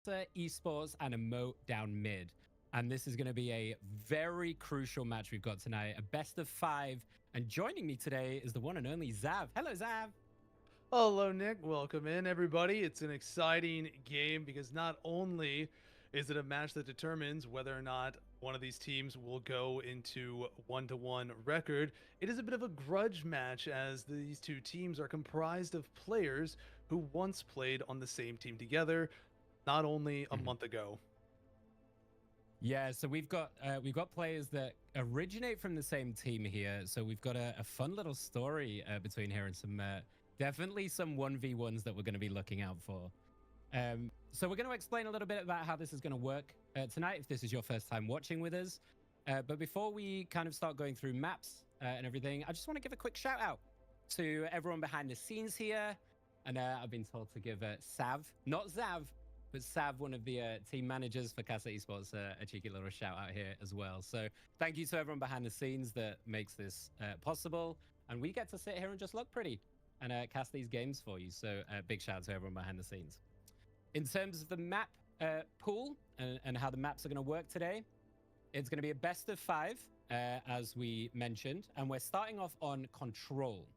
Kasa Esports and Emote down mid. And this is going to be a very crucial match we've got tonight, a best of 5. And joining me today is the one and only Zav. Hello, Zav. Hello, Nick. Welcome in, everybody. It's an exciting game because not only is it a match that determines whether or not one of these teams will go into one-to-one record, it is a bit of a grudge match as these two teams are comprised of players who once played on the same team together, not only a month ago. Yeah, so we've got players that originate from the same team here. So we've got a fun little story between here and some definitely some 1v1s that we're going to be looking out for. So we're going to explain a little bit about how this is going to work tonight, if this is your first time watching with us. But before we kind of start going through maps and everything, I just want to give a quick shout out to everyone behind the scenes here. And I've been told to give Sav, not Zav, but Sav, one of the team managers for Kasa Esports, a cheeky little shout out here as well. So thank you to everyone behind the scenes that makes this possible. And we get to sit here and just look pretty and cast these games for you. So big shout out to everyone behind the scenes. In terms of the map pool and how the maps are going to work today, it's going to be a best of 5, as we mentioned. And we're starting off on Control.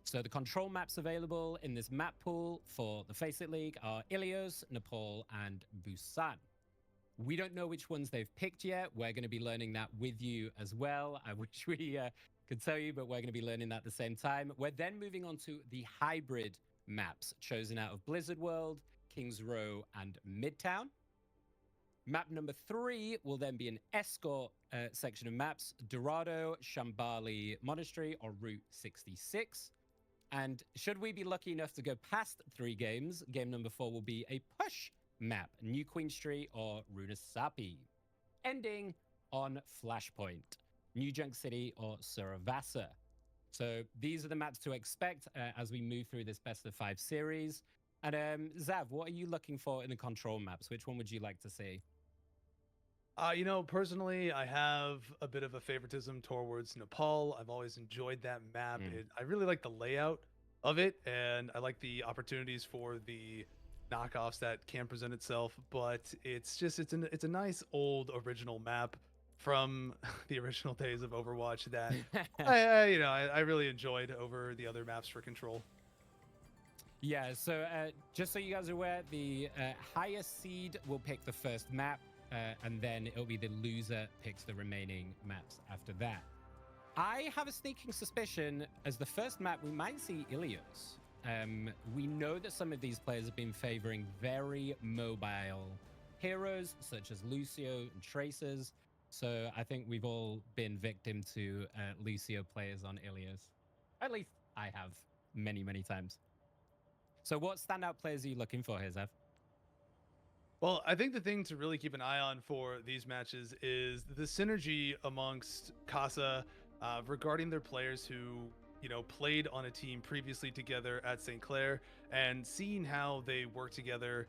So the control maps available in this map pool for the FACEIT League are Ilios, Nepal, and Busan. We don't know which ones they've picked yet. We're going to be learning that with you as well. I wish we could tell you, but we're going to be learning that at the same time. We're then moving on to the hybrid maps chosen out of Blizzard World, Kings Row, and Midtown. Map number 3 will then be an escort section of maps, Dorado, Shambali Monastery, or Route 66. And should we be lucky enough to go past 3 games, game number 4 will be a push map, New Queen Street or Runasapi, ending on Flashpoint, New Junk City or Suravasa. So these are the maps to expect as we move through this best of 5 series. And Zav, what are you looking for in the control maps? Which one would you like to see? Personally, I have a bit of a favoritism towards Nepal. I've always enjoyed that map. I really like the layout of it, and I like the opportunities for the knockoffs that can present itself. But it's a nice old original map from the original days of Overwatch that I really enjoyed over the other maps for Control. Yeah, so just so you guys are aware, the highest seed will pick the first map. And then it'll be the loser picks the remaining maps after that. I have a sneaking suspicion as the first map we might see Ilios. We know that some of these players have been favoring very mobile heroes such as Lucio and Tracers. So I think we've all been victim to Lucio players on Ilios. At least I have many, many times. So what standout players are you looking for here, Zev? Well, I think the thing to really keep an eye on for these matches is the synergy amongst Kasa regarding their players who, played on a team previously together at St. Clair, and seeing how they work together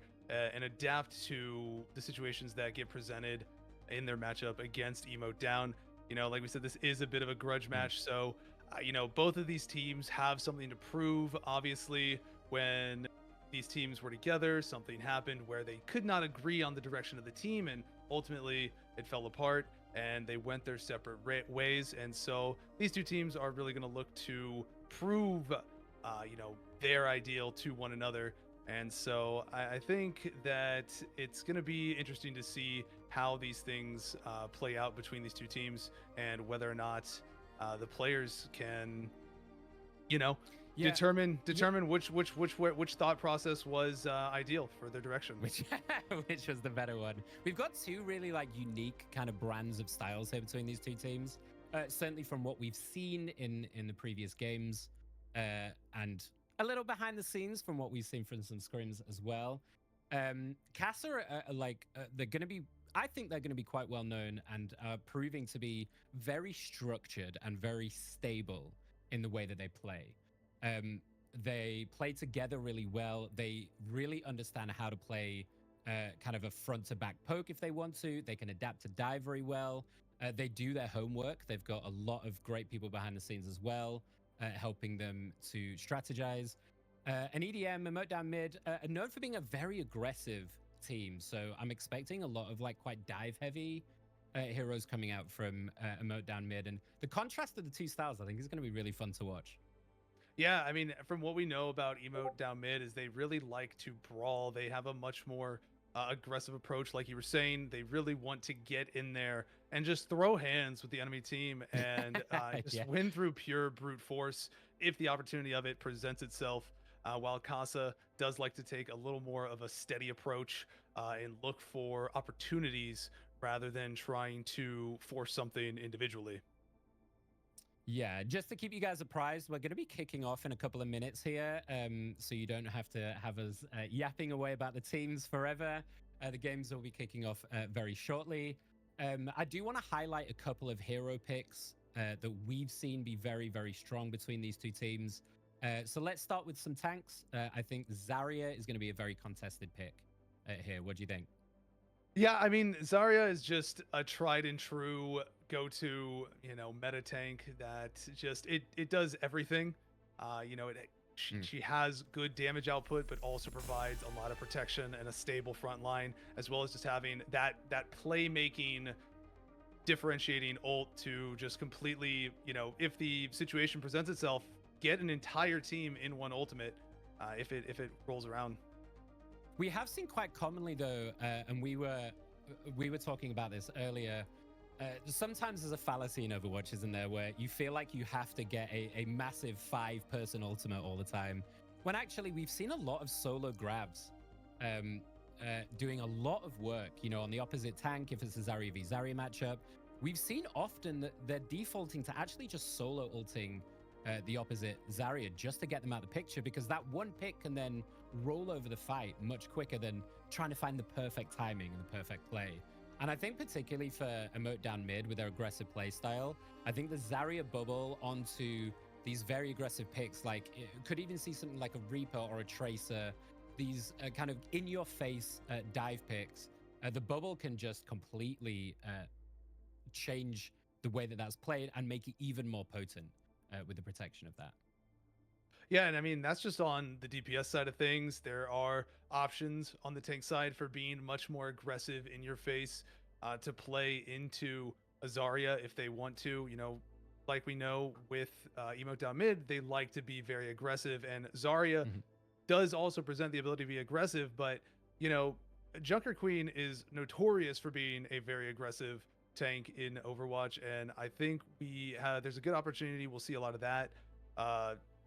and adapt to the situations that get presented in their matchup against Emote Down. Like we said, this is a bit of a grudge match. So, both of these teams have something to prove. Obviously, when these teams were together, something happened where they could not agree on the direction of the team, and ultimately it fell apart and they went their separate ways. And so these two teams are really going to look to prove their ideal to one another. And so I think that it's going to be interesting to see how these things play out between these two teams and whether or not the players can determine which thought process was ideal for their direction. Which was the better one. We've got 2 really unique kind of brands of styles here between these 2 teams. Certainly from what we've seen in the previous games, and a little behind the scenes from what we've seen from some scrims as well. Kasa they're going to be. I think they're going to be quite well known and proving to be very structured and very stable in the way that they play. They play together really well. They really understand how to play kind of a front to back poke if they want to. They can adapt to dive very well. They do their homework. They've got a lot of great people behind the scenes as well, helping them to strategize. An EDM, Emote down mid, are known for being a very aggressive team. So I'm expecting a lot of like quite dive heavy heroes coming out from Emote down mid. And the contrast of the two styles, I think, is going to be really fun to watch. Yeah, I mean, from what we know about Emote down mid is they really like to brawl. They have a much more aggressive approach, like you were saying. They really want to get in there and just throw hands with the enemy team and just Yeah. win through pure brute force if the opportunity of it presents itself. While Kasa does like to take a little more of a steady approach and look for opportunities rather than trying to force something individually. Yeah, just to keep you guys apprised, we're going to be kicking off in a couple of minutes here, so you don't have to have us yapping away about the teams forever. The games will be kicking off very shortly. I do want to highlight a couple of hero picks that we've seen be very, very strong between these two teams. So let's start with some tanks. I think Zarya is going to be a very contested pick here. What do you think? Yeah, I mean, Zarya is just a tried and true go-to, meta tank that just it does everything. She has good damage output, but also provides a lot of protection and a stable front line, as well as just having that playmaking differentiating ult to just completely, if the situation presents itself, get an entire team in one ultimate, if it rolls around. We have seen quite commonly though, and we were talking about this earlier. Sometimes there's a fallacy in Overwatch, isn't there, where you feel like you have to get a massive 5-person ultimate all the time, when actually we've seen a lot of solo grabs doing a lot of work. On the opposite tank, if it's a Zarya v Zarya matchup, we've seen often that they're defaulting to actually just solo ulting the opposite Zarya just to get them out of the picture, because that one pick can then roll over the fight much quicker than trying to find the perfect timing and the perfect play. And I think particularly for Emote down mid with their aggressive play style, I think the Zarya bubble onto these very aggressive picks, like it could even see something like a Reaper or a Tracer, these kind of in-your-face dive picks. The bubble can just completely change the way that that's played and make it even more potent with the protection of that. Yeah, and I mean that's just on the DPS side of things. There are options on the tank side for being much more aggressive in your face to play into Azaria if they want to. Like we know with Emote down mid, they like to be very aggressive, and Zarya does also present the ability to be aggressive. But Junker Queen is notorious for being a very aggressive tank in Overwatch, and I think there's a good opportunity. We'll see a lot of that.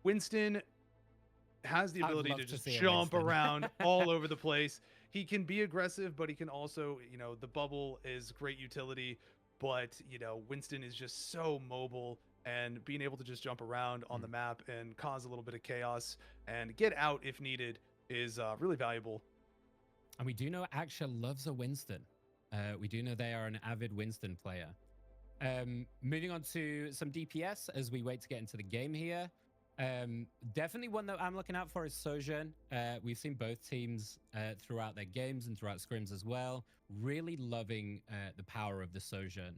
Winston has the ability to just jump around all over the place. He can be aggressive, but he can also, the bubble is great utility, but, Winston is just so mobile, and being able to just jump around on the map and cause a little bit of chaos and get out if needed is really valuable. And we do know Aksha loves a Winston. We do know they are an avid Winston player. Moving on to some DPS as we wait to get into the game here. Definitely one that I'm looking out for is Sojourn. We've seen both teams throughout their games and throughout scrims as well, really loving the power of the Sojourn,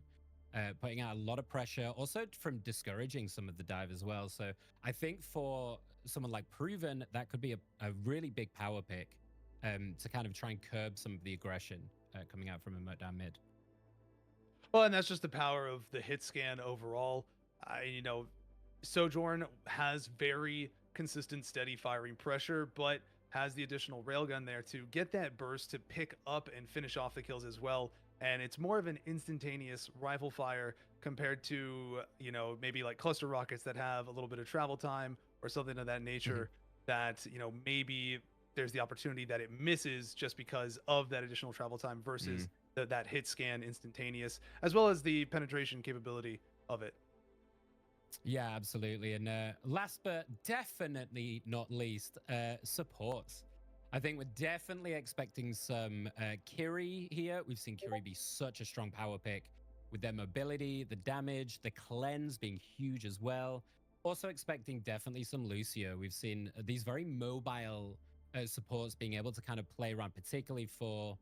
putting out a lot of pressure, also from discouraging some of the dive as well. So I think for someone like Proven, that could be a really big power pick to kind of try and curb some of the aggression coming out from Emote down mid. Well, and that's just the power of the hit scan overall. Sojourn has very consistent, steady firing pressure, but has the additional railgun there to get that burst to pick up and finish off the kills as well. And it's more of an instantaneous rifle fire compared to, maybe like cluster rockets that have a little bit of travel time or something of that nature that, maybe there's the opportunity that it misses just because of that additional travel time versus that hit scan instantaneous, as well as the penetration capability of it. Yeah, absolutely. And last but definitely not least, supports. I think we're definitely expecting some Kiri here. We've seen Kiri be such a strong power pick with their mobility, the damage, the cleanse being huge as well. Also expecting definitely some Lucio. We've seen these very mobile supports being able to kind of play around, particularly for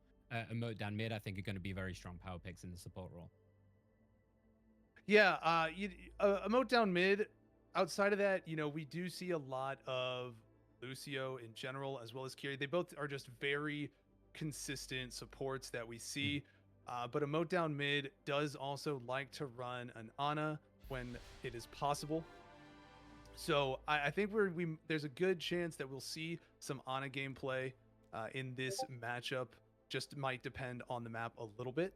Emote down mid. I think are going to be very strong power picks in the support role. Yeah, Emote down mid. Outside of that, we do see a lot of Lucio in general, as well as Kiri. They both are just very consistent supports that we see. But Emote down mid does also like to run an Ana when it is possible. So I think there's a good chance that we'll see some Ana gameplay in this matchup. Just might depend on the map a little bit.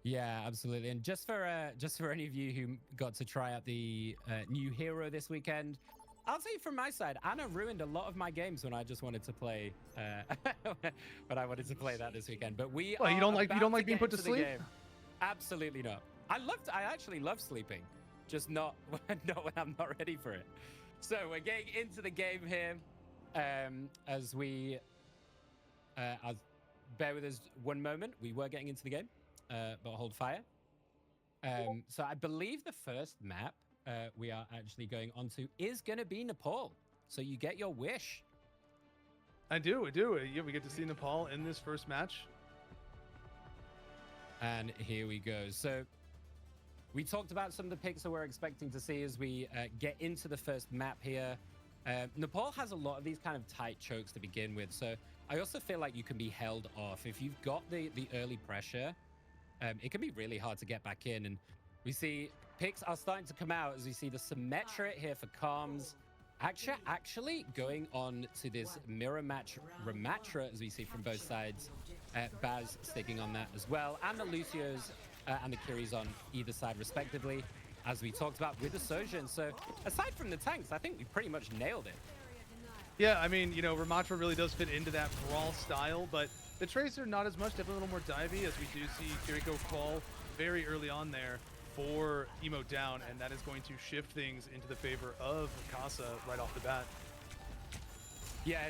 Yeah, absolutely. And just for any of you who got to try out the new hero this weekend, I'll tell you from my side, Ana ruined a lot of my games when I just wanted to play when I wanted to play that this weekend. But you don't like being put to sleep? Game. Absolutely not. I actually love sleeping, just not not when I'm not ready for it. So we're getting into the game here. As we bear with us one moment. We were getting into the game. But hold fire. So I believe the first map we are actually going onto is going to be Nepal. So you get your wish. I do. Yeah, we get to see Nepal in this first match. And here we go. So we talked about some of the picks that we're expecting to see as we get into the first map here. Nepal has a lot of these kind of tight chokes to begin with. So I also feel like you can be held off. If you've got the early pressure, it can be really hard to get back in. And we see picks are starting to come out as we see the Symmetra here for Calms. Actually going on to this mirror match Ramatra, as we see from both sides. Baz sticking on that as well. And the Lucios and the Kiris on either side respectively, as we talked about with the Sojin. So aside from the tanks, I think we pretty much nailed it. Yeah, I mean, Ramatra really does fit into that brawl style, but the Tracer not as much, definitely a little more divey, as we do see Kiriko fall very early on there for Emote down, and that is going to shift things into the favor of Kasa right off the bat. Yeah,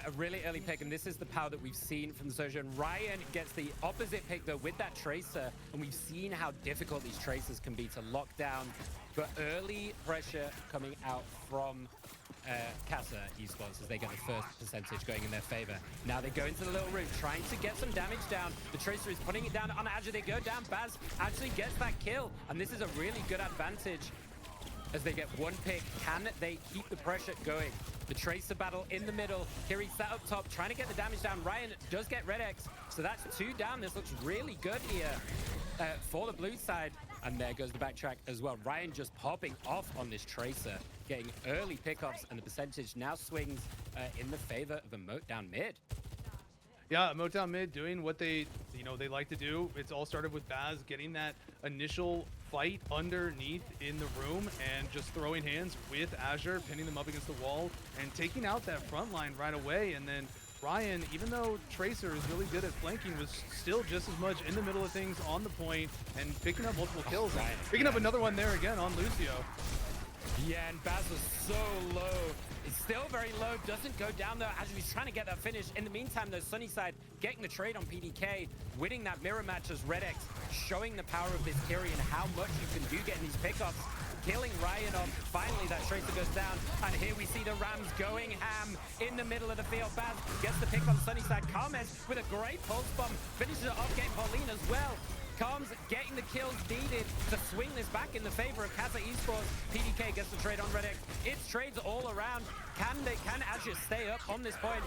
a really early pick, and this is the power that we've seen from the Sojin. Ryan gets the opposite pick, though, with that Tracer, and we've seen how difficult these Tracers can be to lock down. But early pressure coming out from Kasa Esports as they get the first percentage going in their favor. Now they go into the little room, trying to get some damage down. The Tracer is putting it down on Azure. They go down. Baz actually gets that kill, and this is a really good advantage as they get one pick. Can they keep the pressure going? The Tracer battle in the middle. Kiri sat up top, trying to get the damage down. Ryan does get Red X, so that's 2 down. This looks really good here for the blue side. And there goes the backtrack as well. Ryan just popping off on this Tracer, getting early pickups, and the percentage now swings in the favor of Emote down mid. Yeah, Emote down mid doing what they like to do. It's all started with Baz getting that initial fight underneath in the room and just throwing hands with Azure, pinning them up against the wall and taking out that front line right away. And then Ryan, even though Tracer is really good at flanking, was still just as much in the middle of things on the point and picking up multiple kills. Right. Picking up another one there again on Lucio. Yeah, and Baz was so low. It's still very low, doesn't go down though as he's trying to get that finish. In the meantime, though, Sunnyside getting the trade on PDK, winning that mirror match as Red X, showing the power of this Kiri and how much you can do getting these pickups. Killing Ryan off. Finally, that Tracer goes down. And here we see the Rams going ham in the middle of the field. Baz gets the pick on Sunnyside. Carmes with a great pulse bomb. Finishes it off, getting Pauline as well. Calms getting the kills needed to swing this back in the favor of Kasa Esports. PDK gets the trade on Red X. It's trades all around. Can Azure stay up on this point?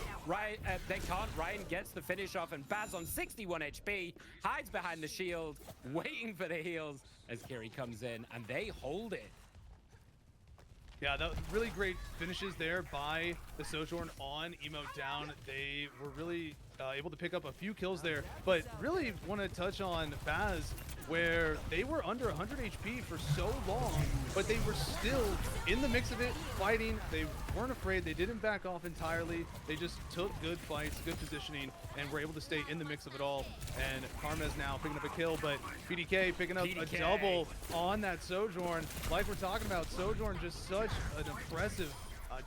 They can't. Ryan gets the finish off, and Baz on 61 HP hides behind the shield, waiting for the heals as Kiri comes in, and they hold it. Yeah, that was really great finishes there by the Sojourn on Emote down. They were really able to pick up a few kills there, but really want to touch on Baz, where they were under 100 HP for so long, but they were still in the mix of it, fighting. They weren't afraid. They didn't back off entirely. They just took good fights, good positioning, and were able to stay in the mix of it all. And Carmes now picking up a kill, but PDK picking up a double on that Sojourn. Like we're talking about, Sojourn just such an impressive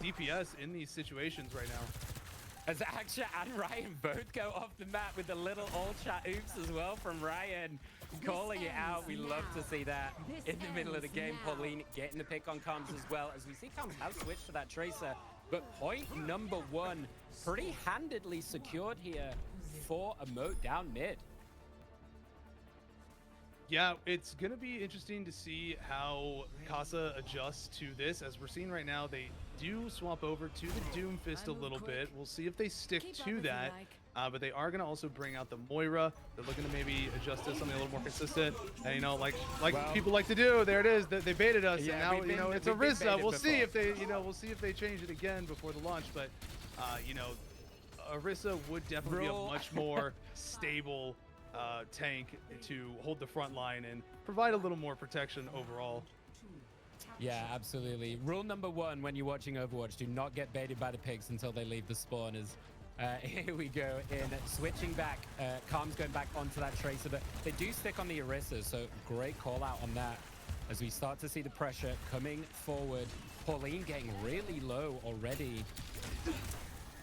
DPS in these situations right now. As Aksha and Ryan both go off the map with the little all chat oops as well from Ryan, calling it out. We love to see that in the middle of the game. Pauline getting the pick on Calms as well, as we see Calms have switched to that Tracer. But point number 1, pretty handedly secured here for Emote down mid. Yeah, it's going to be interesting to see how Kasa adjusts to this. As we're seeing right now, they do swap over to the Doomfist a little bit. We'll see if they stick to that. but they are going to also bring out the Moira. They're looking to maybe adjust to something a little more consistent. And, you know, like well, people like to do, there it is. They baited us, yeah, and now, you know, it's Orisa. We'll see if they, you know, we'll see if they change it again before the launch. But, you know, Orisa would definitely be a much more stable tank to hold the front line and provide a little more protection overall. Yeah, absolutely. Rule number 1 when you're watching Overwatch, do not get baited by the picks until they leave the spawners. Here we go in switching back. Calm's going back onto that Tracer, but they do stick on the Orisa, so great call out on that as we start to see the pressure coming forward. Pauline getting really low already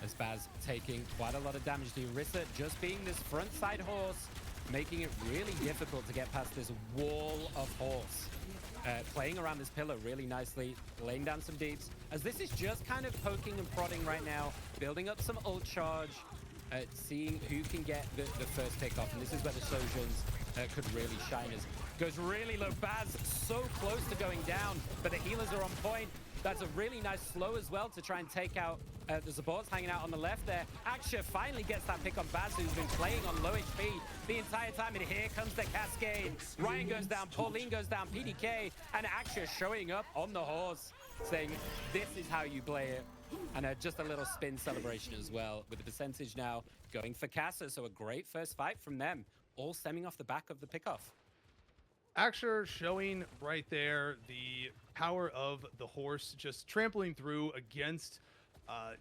as Baz taking quite a lot of damage. The Orisa just being this front side horse, making it really difficult to get past this wall of horse. Playing around this pillar really nicely, laying down some deeps, as this is just kind of poking and prodding right now, building up some ult charge, seeing who can get the first pick off, and this is where the Sojans could really shine. As goes really low. Baz so close to going down, but the healers are on point. That's a really nice slow as well to try and take out the supports hanging out on the left there. Aksha finally gets that pick on Baz, who's been playing on low HP the entire time, and here comes the cascade. Ryan goes down, Pauline goes down, PDK, and Aksha showing up on the horse, saying, this is how you play it. And just a little spin celebration as well, with the percentage now going for Kasa. So a great first fight from them, all stemming off the back of the pickoff. Axer showing right there the power of the horse, just trampling through against,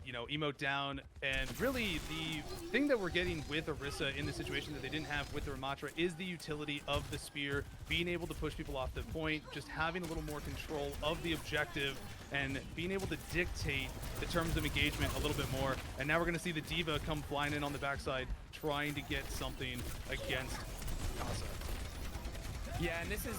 you know, Emote down. And really the thing that we're getting with Orisa in the situation that they didn't have with the Ramatra is the utility of the spear, being able to push people off the point, just having a little more control of the objective and being able to dictate the terms of engagement a little bit more. And now we're going to see the Diva come flying in on the backside, trying to get something against Kasa. Yeah, and this is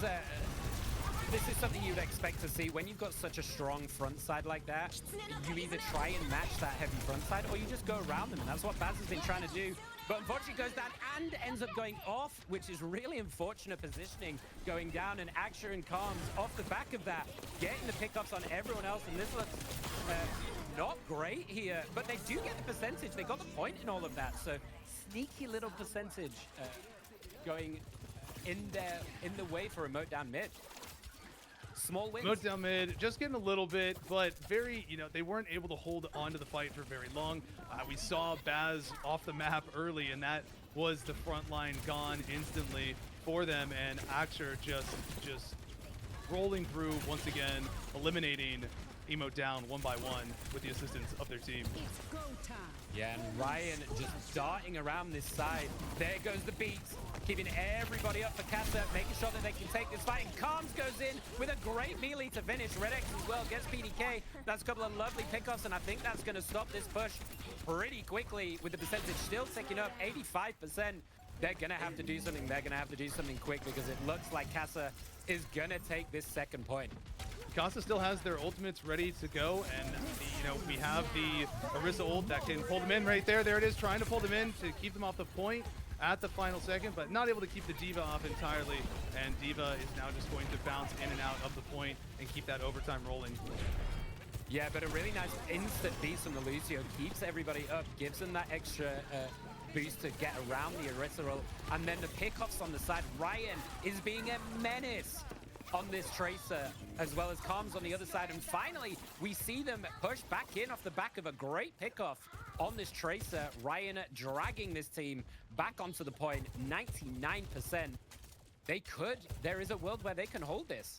something you'd expect to see when you've got such a strong front side like that. You either try and match that heavy front side, or you just go around them, and that's what Baz has been trying to do. But unfortunately goes down and ends up going off, which is really unfortunate positioning going down, and Aksha and Calms off the back of that, getting the pickups on everyone else, and this looks not great here, but they do get the percentage. They got the point in all of that, so sneaky little percentage going in the way for Emote down mid. Small wins. Emote down mid, just getting a little bit, but very, you know, they weren't able to hold on to the fight for very long. We saw Baz off the map early, and that was the front line gone instantly for them, and Axer just rolling through once again, eliminating Emote down 1 by 1 with the assistance of their team. It's go time. Yeah, and Ryan just darting around this side. There goes the beats, keeping everybody up for Kasa, making sure that they can take this fight. And Calms goes in with a great melee to finish. Red X as well gets PDK. That's a couple of lovely pickoffs, and I think that's going to stop this push pretty quickly with the percentage still ticking up 85%. They're going to have to do something. They're going to have to do something quick because it looks like Kasa is going to take this second point. Kasa still has their ultimates ready to go, and you know, we have the Orisa ult that can pull them in right there. There it is, trying to pull them in to keep them off the point at the final second, but not able to keep the Diva off entirely. And Diva is now just going to bounce in and out of the point and keep that overtime rolling. Yeah, but a really nice instant piece from the Lucio keeps everybody up, gives them that extra boost to get around the Orisa ult, and then the pickoffs on the side. Ryan is being a menace on this Tracer, as well as Calms on the other side. And finally, we see them push back in off the back of a great pickoff on this Tracer. Ryan dragging this team back onto the point, 99%. They could. There is a world where they can hold this.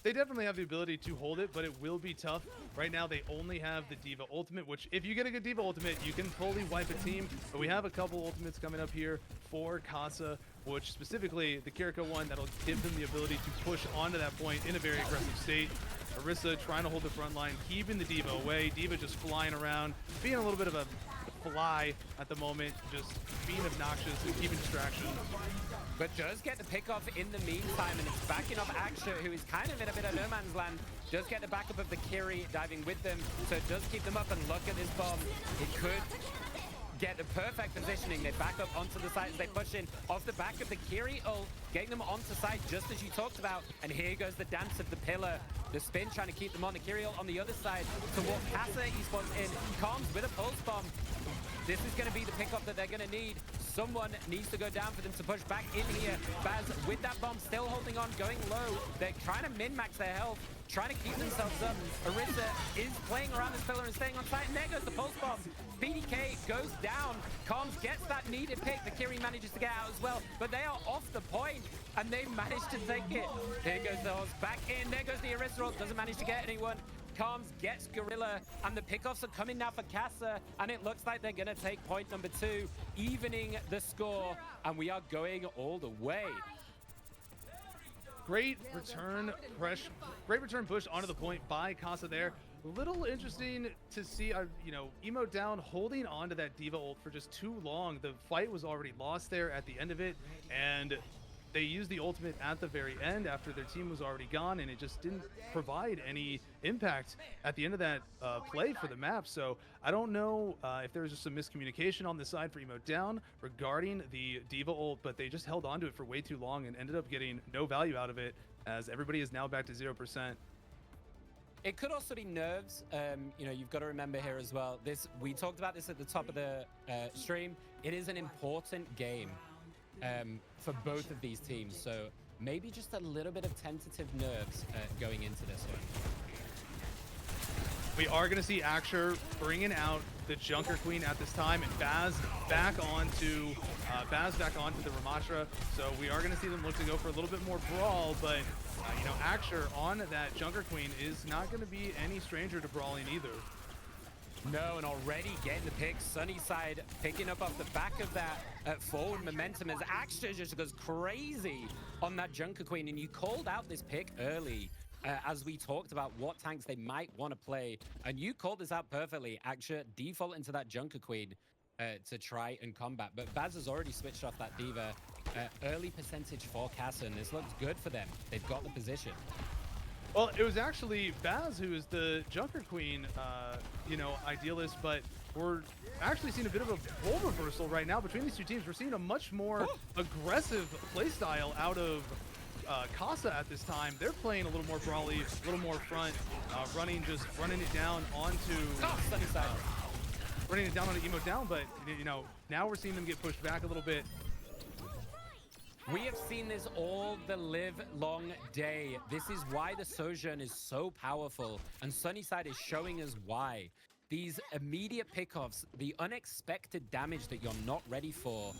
They definitely have the ability to hold it, but it will be tough. Right now, they only have the Diva ultimate, which if you get a good Diva ultimate, you can fully wipe a team. But we have a couple ultimates coming up here for Kasa, which specifically the Kiriko one, that'll give them the ability to push onto that point in a very aggressive state. Orisa trying to hold the front line, keeping the Diva away. Diva just flying around, being a little bit of a fly at the moment, just being obnoxious and keeping distraction. But does get the pickoff in the meantime, and it's backing up Aksha, who is kind of in a bit of no man's land. Does get the backup of the Kiri diving with them, so it does keep them up. And look at this bomb. It could get the perfect positioning. They back up onto the side as they push in off the back of the Kiri ult, getting them onto side just as you talked about. And here goes the dance of the pillar. The spin trying to keep them on. The Kiri ult on the other side to walk Kasa esports in. Calms with a pulse bomb. This is going to be the pickup that they're going to need. Someone needs to go down for them to push back in here. Baz with that bomb still holding on, going low. They're trying to min-max their health, trying to keep themselves up. Orisa is playing around this pillar and staying on site. And there goes the pulse bomb. PDK goes down. Comms gets that needed pick. The Kiri manages to get out as well, but they are off the point, and they managed to take it. Here goes the horse back in. There goes the Orisa. Doesn't manage to get anyone. Comms gets Gorilla, and the pickoffs are coming now for Kasa, and it looks like they're going to take point number 2, evening the score, and we are going all the way. Great return push onto the point by Kasa there. A little interesting to see, you know, Emote down, holding on to that Diva ult for just too long. The fight was already lost there at the end of it, and they used the ultimate at the very end after their team was already gone, and it just didn't provide any impact at the end of that play for the map. So I don't know if there was just some miscommunication on the side for Emote down regarding the Diva ult, but they just held on to it for way too long and ended up getting no value out of it, as everybody is now back to 0%. It could also be nerves. You know, you've got to remember here as well. We talked about this at the top of the stream. It is an important game for both of these teams, so maybe just a little bit of tentative nerves going into this one. We are going to see Axure bringing out the Junker Queen at this time, and Baz back onto the Ramatra. So we are going to see them look to go for a little bit more brawl, but you know, Axure on that Junker Queen is not going to be any stranger to brawling either. No, and already getting the pick. Sunnyside picking up off the back of that forward momentum as Axture just goes crazy on that Junker Queen. And you called out this pick early as we talked about what tanks they might want to play. And you called this out perfectly. Axture default into that Junker Queen to try and combat. But Baz has already switched off that Diva. Early percentage for Kasa, and this looks good for them. They've got the position. Well, it was actually Baz who is the Junker Queen, you know, idealist, but we're actually seeing a bit of a role reversal right now between these two teams. We're seeing a much more aggressive playstyle out of Kasa at this time. They're playing a little more brawly, a little more front, running it down onto Sunnyside. Running it down onto Emote down, but you know, now we're seeing them get pushed back a little bit. We have seen this all the live long day. This is why the Sojourn is so powerful, and Sunnyside is showing us why. These immediate pickoffs, the unexpected damage that you're not ready for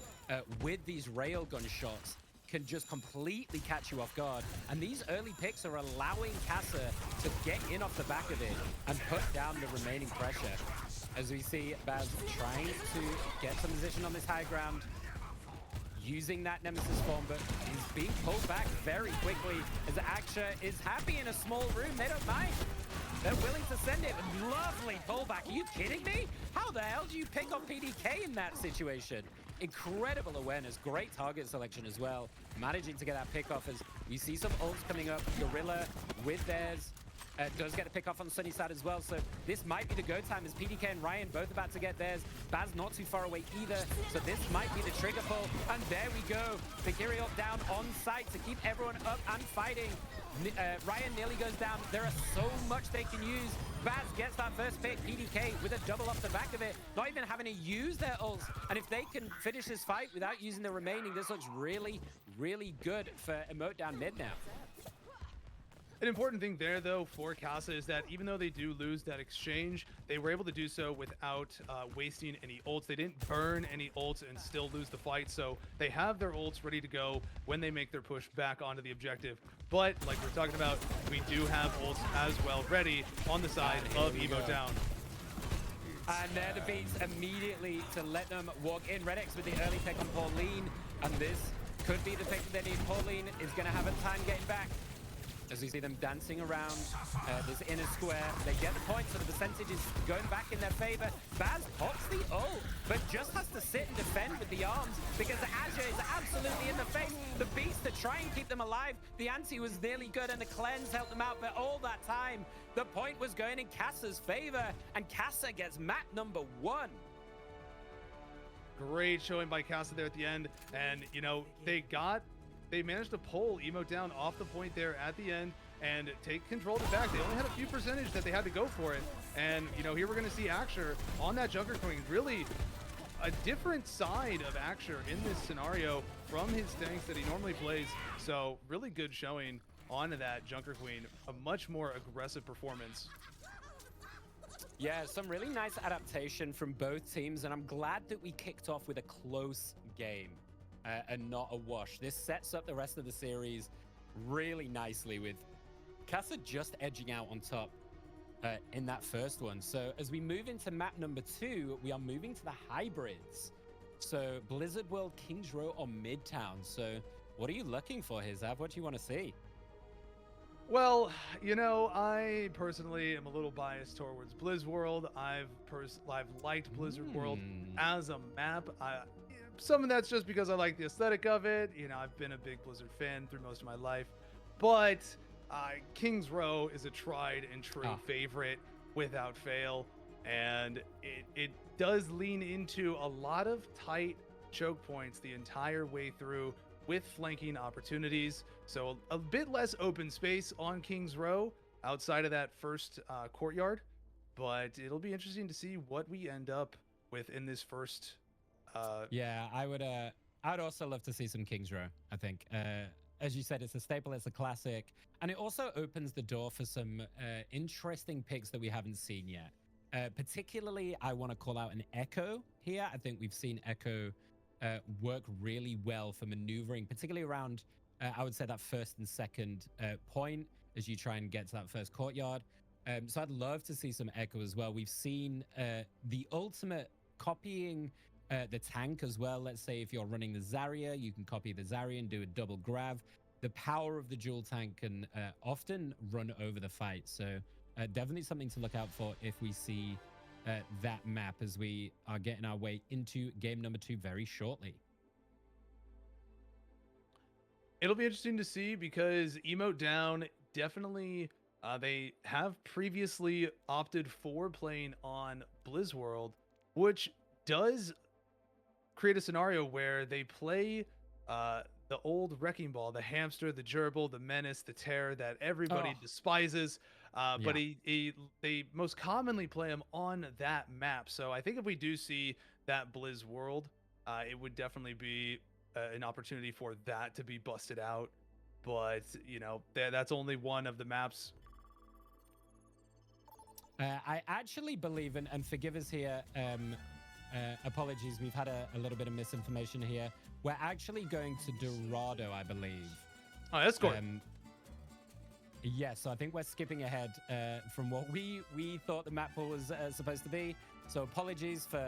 with these railgun shots can just completely catch you off guard. And these early picks are allowing Kasa to get in off the back of it and put down the remaining pressure. As we see Baz trying to get some position on this high ground, using that Nemesis form, but he's being pulled back very quickly as Axure is happy in a small room. They don't mind. They're willing to send it. Lovely pullback. Are you kidding me? How the hell do you pick on PDK in that situation? Incredible awareness. Great target selection as well. Managing to get that pick off as we see some ults coming up. Gorilla with theirs. Does get a pick off on Sunnyside as well, so this might be the go time as PDK and Ryan both about to get theirs. Baz not too far away either, so this might be the trigger pull, and there we go. The Kiriot down on site to keep everyone up and fighting. Ryan nearly goes down. There are so much they can use. Baz gets that first pick. PDK with a double off the back of it, not even having to use their ults, and if they can finish this fight without using the remaining, this looks really, really good for Emote down mid now. An important thing there, though, for Kasa is that even though they do lose that exchange, they were able to do so without wasting any ults. They didn't burn any ults and still lose the fight, so they have their ults ready to go when they make their push back onto the objective. But, like we're talking about, we do have ults as well ready on the side of Emote down. And there the beats immediately to let them walk in. Redx with the early pick on Pauline, and this could be the pick that they need. Pauline is going to have a time getting back. As we see them dancing around this inner square, they get the point, so the percentage is going back in their favor. Baz pops the ult, but just has to sit and defend with the arms because the Azure is absolutely in the face. The Beast to try and keep them alive. The anti was nearly good and the cleanse helped them out, but all that time, the point was going in Kasa's favor, and Kasa gets map number 1. Great showing by Kasa there at the end, and you know, they managed to pull Emote down off the point there at the end and take control of it back. They only had a few percentage that they had to go for it. And, you know, here we're going to see Axure on that Junker Queen really a different side of Aksher in this scenario from his tanks that he normally plays. So really good showing onto that Junker Queen, a much more aggressive performance. Yeah, some really nice adaptation from both teams, and I'm glad that we kicked off with a close game and not a wash. This sets up the rest of the series really nicely, with Kasa just edging out on top in that first one. So as we move into map number 2, we are moving to the hybrids. So Blizzard World, Kings Row, or Midtown. So what are you looking for here, Zav? What do you want to see? Well, you know, I personally am a little biased towards Blizz World. I've liked Blizzard World as a map. Some of that's just because I like the aesthetic of it. You know, I've been a big Blizzard fan through most of my life. But Kings Row is a tried and true favorite without fail. And it does lean into a lot of tight choke points the entire way through, with flanking opportunities. So a bit less open space on Kings Row outside of that first courtyard, but it'll be interesting to see what we end up with in this first. Yeah, I'd also love to see some Kings Row. I think, as you said, it's a staple, it's a classic, and it also opens the door for some interesting picks that we haven't seen yet. Particularly, I want to call out an Echo here. I think we've seen Echo work really well for maneuvering, particularly around, I would say, that first and second point as you try and get to that first courtyard. So I'd love to see some Echo as well. We've seen the ultimate copying the tank as well. Let's say if you're running the Zarya, you can copy the Zarya and do a double grab. The power of the dual tank can often run over the fight. So definitely something to look out for if we see that map as we are getting our way into game number 2 very shortly. It'll be interesting to see because Emote down, definitely they have previously opted for playing on Blizz World, which does create a scenario where they play the old wrecking ball, the hamster, the gerbil, the menace, the terror that everybody despises. But they most commonly play him on that map. So I think if we do see that Blizz World, it would definitely be an opportunity for that to be busted out. But, you know, that's only one of the maps. I actually believe, and forgive us here, apologies, we've had a little bit of misinformation here. We're actually going to Dorado, I believe. Oh, that's good. Yes, so I think we're skipping ahead from what we thought the map was supposed to be. So apologies for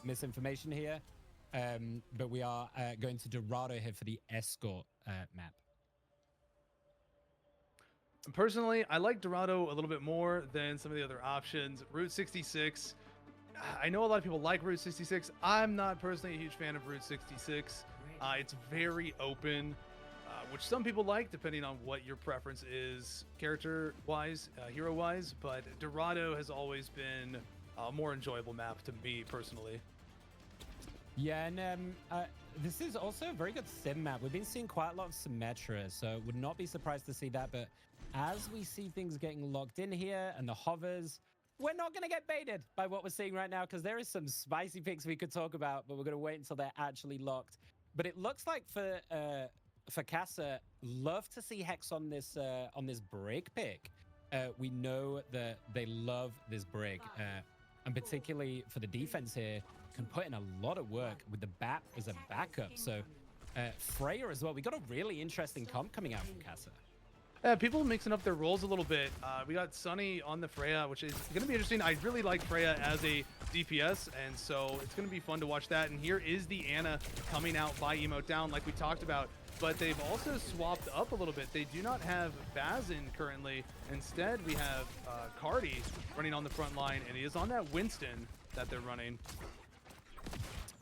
misinformation here. But we are going to Dorado here for the escort map. Personally, I like Dorado a little bit more than some of the other options. Route 66. I know a lot of people like Route 66. I'm not personally a huge fan of Route 66. It's very open, which some people like, depending on what your preference is, character-wise, hero-wise. But Dorado has always been a more enjoyable map to me, personally. Yeah, and this is also a very good sim map. We've been seeing quite a lot of Symmetra, so would not be surprised to see that. But as we see things getting locked in here and the hovers, we're not going to get baited by what we're seeing right now, because there is some spicy picks we could talk about, but we're going to wait until they're actually locked. But it looks like for Kasa, love to see Hex on this break pick. We know that they love this break, and particularly for the defense here, can put in a lot of work with the BAP as a backup. So Freya as well. We got a really interesting comp coming out from Kasa. People mixing up their roles a little bit. We got Sunny on the Freya, which is going to be interesting. I really like Freya as a DPS, and so it's going to be fun to watch that. And here is the Ana coming out by Emote down, like we talked about. But they've also swapped up a little bit. They do not have Bazin currently. Instead, we have Cardi running on the front line, and he is on that Winston that they're running.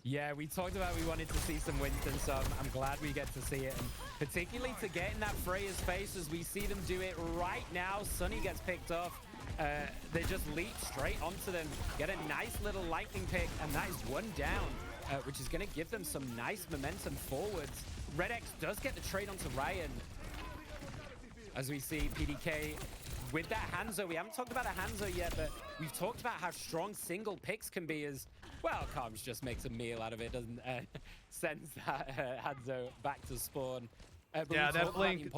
Yeah, we talked about we wanted to see some Winston, so I'm glad we get to see it. And particularly to get in that Freya's face as we see them do it right now. Sunny gets picked off. They just leap straight onto them, get a nice little lightning pick, and that is one down, which is going to give them some nice momentum forwards. Red X does get the trade onto Ryan, as we see PDK with that Hanzo, we haven't talked about a Hanzo yet, but we've talked about how strong single picks can be as, well, Karms just makes a meal out of it, doesn't sends that Hanzo back to spawn. Yeah, that blink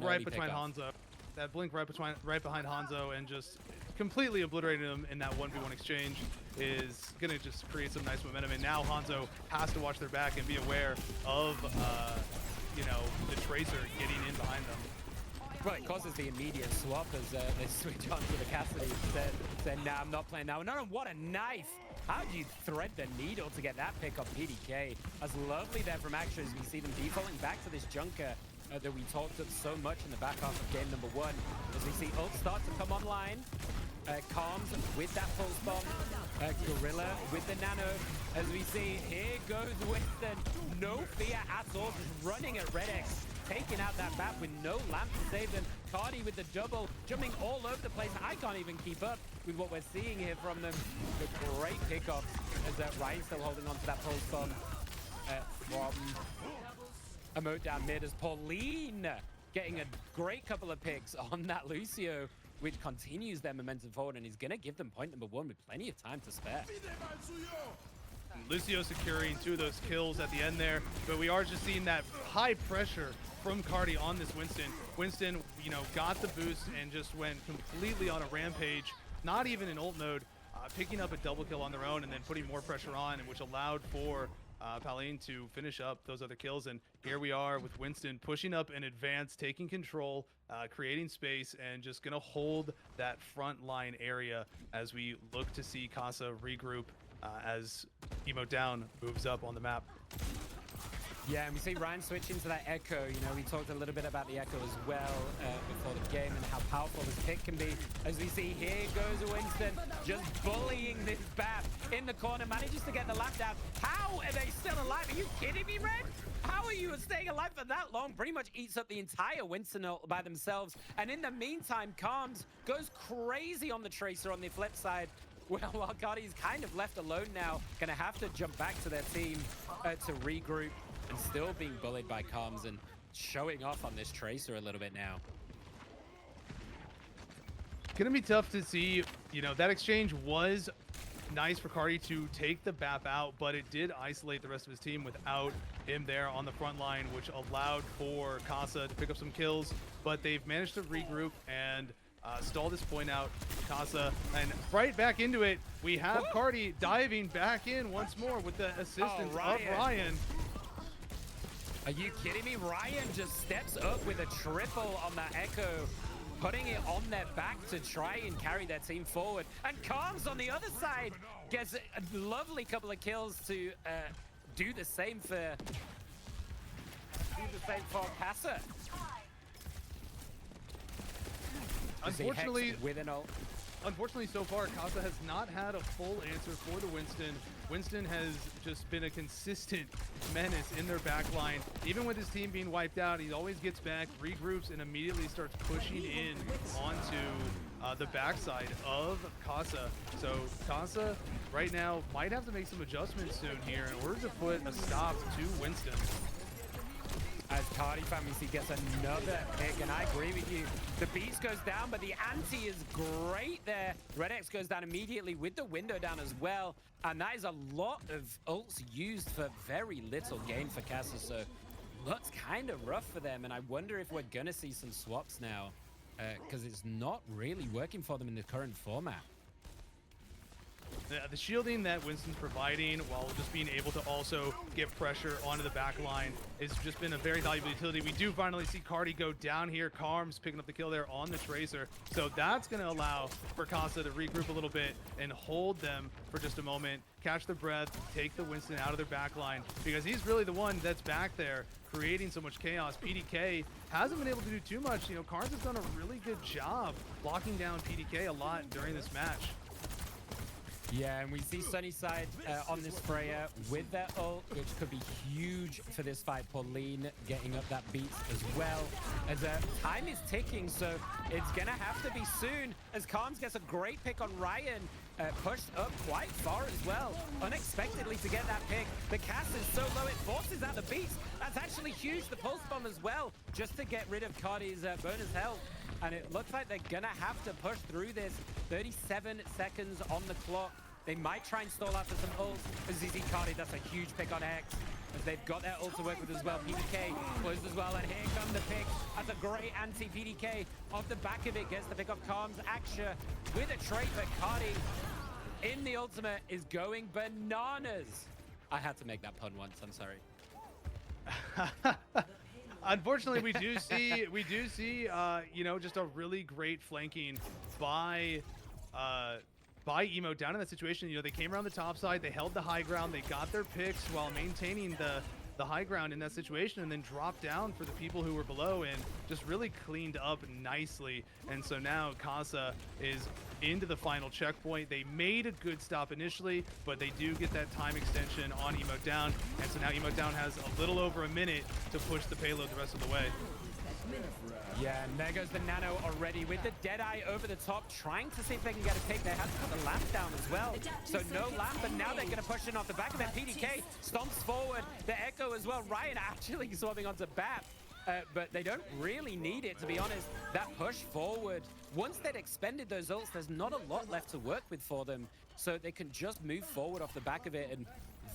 right behind Hanzo. Hanzo. That blink right behind Hanzo and just completely obliterating him in that 1v1 exchange is going to just create some nice momentum. And now Hanzo has to watch their back and be aware of, you know, the Tracer getting in behind them. Well, it causes the immediate swap as they switch on to the Cassidy instead. Saying, nah, I'm not playing now. No, what a knife! How do you thread the needle to get that pick off PDK? That's lovely there from Action as we see them defaulting back to this Junker that we talked of so much in the back half of game number 1. As we see ult start to come online. Karms with that pulse bomb. Gorilla with the nano. As we see, here goes Winston. No fear at all, just running at Red X. Taking out that bat with no lamp to save them. Cardi with the double, jumping all over the place. I can't even keep up with what we're seeing here from them. The great pickoffs as Ryan's still holding on to that pulse bomb from Emote down mid as Pauline getting a great couple of picks on that Lucio, which continues their momentum forward and is going to give them point number 1 with plenty of time to spare. Lucio securing 2 of those kills at the end there, but we are just seeing that high pressure from Cardi on this Winston. Winston, you know, got the boost and just went completely on a rampage, not even in ult mode, picking up a double kill on their own and then putting more pressure on, which allowed for Pauline to finish up those other kills. And here we are with Winston pushing up in advance, taking control, creating space, and just gonna hold that front line area as we look to see Kasa regroup as Emote Down moves up on the map. Yeah, and we see Ryan switching to that Echo. You know, we talked a little bit about the Echo as well before the game and how powerful this pick can be. As we see, here goes Winston, just bullying this bat in the corner, manages to get the lap down. How are they still alive? Are you kidding me, Red? How are you staying alive for that long? Pretty much eats up the entire Winston ult by themselves. And in the meantime, Karms goes crazy on the Tracer on the flip side. Well, while Cardi's kind of left alone now, gonna have to jump back to their team to regroup. And still being bullied by Karms and showing off on this Tracer a little bit now. Gonna be tough to see. You know, that exchange was nice for Cardi to take the BAP out, but it did isolate the rest of his team without him there on the front line, which allowed for Kasa to pick up some kills. But they've managed to regroup and stall this point out. Kasa, and right back into it, we have Cardi diving back in once more with the assistance of Ryan. Are you kidding me? Ryan just steps up with a triple on that Echo, putting it on their back to try and carry their team forward. And Karms on the other side gets a lovely couple of kills to do the same for Kasa. Unfortunately, with an ult. Unfortunately, so far, Kasa has not had a full answer for the Winston. Winston has just been a consistent menace in their back line. Even with his team being wiped out, he always gets back, regroups, and immediately starts pushing in onto the backside of Kasa. So Kasa, right now, might have to make some adjustments soon here in order to put a stop to Winston. As Cardi Fantasy gets another pick, and I agree with you. The beast goes down, but the anti is great there. Red X goes down immediately with the window down as well. And that is a lot of ults used for very little gain for Kasa, so looks kind of rough for them. And I wonder if we're gonna see some swaps now, because it's not really working for them in the current format. The shielding that Winston's providing while just being able to also give pressure onto the back line has just been a very valuable utility. We do finally see Cardi go down here. Karms picking up the kill there on the Tracer. So that's going to allow for Kasa to regroup a little bit and hold them for just a moment, catch their breath, take the Winston out of their back line, because he's really the one that's back there creating so much chaos. PDK hasn't been able to do too much. You know, Karms has done a really good job blocking down PDK a lot during this match. Yeah, and we see Sunnyside on this Freya with their ult, which could be huge for this fight. Pauline getting up that beat as well. As time is ticking, so it's gonna have to be soon. As Karms gets a great pick on Ryan, pushed up quite far as well, unexpectedly to get that pick. The cast is so low, it forces out the beats. That's actually huge. The pulse bomb as well, just to get rid of Cardi's bonus health. and it looks like they're gonna have to push through this. 37 seconds on the clock. They might try and stall after some ults. As you see Cardi, that's a huge pick on X, as they've got their ult to work with as well. PDK closed as well, and here comes the pick. That's a great anti-PDK. Off the back of it, gets the pick off Calms. Aksha with a trait, but Cardi in the ultimate is going bananas. I had to make that pun once, I'm sorry. Unfortunately, we do see, you know, just a really great flanking by Emote down in that situation. You know, they came around the top side, they held the high ground, they got their picks while maintaining the high ground in that situation, and then dropped down for the people who were below and just really cleaned up nicely. And so now Kasa is into the final checkpoint. They made a good stop initially, but they do get that time extension on Emote down, and so now Emote down has a little over a minute to push the payload the rest of the way. Yeah, and there goes the Nano already with the Deadeye over the top, trying to see if they can get a pick. They had to put the lamp down as well, so no lamp, but now they're going to push in off the back of it. PDK stomps forward, the Echo as well. Ryan actually swapping onto Bat, but they don't really need it, to be honest. That push forward, once they'd expended those ults, there's not a lot left to work with for them, so they can just move forward off the back of it, and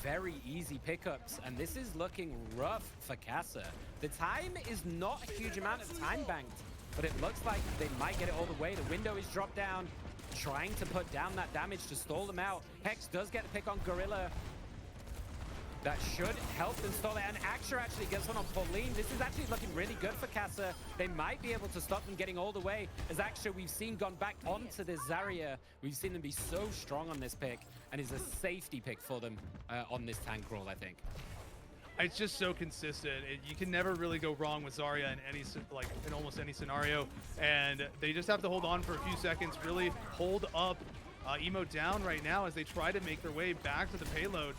very easy pickups. And this is looking rough for Kasa. The time is not a huge amount of time banked, but it looks like they might get it all the way. The window is dropped down, trying to put down that damage to stall them out. Hex does get the pick on Gorilla. That should help them stall it, and Aksha actually gets one on Pauline. This is actually looking really good for Kasa. They might be able to stop them getting all the way, as Aksha, we've seen, gone back onto the Zarya. We've seen them be so strong on this pick, and is a safety pick for them on this tank roll, I think. It's just so consistent. You can never really go wrong with Zarya in any, like, in almost any scenario, and they just have to hold on for a few seconds, really hold up Emote down right now as they try to make their way back to the payload.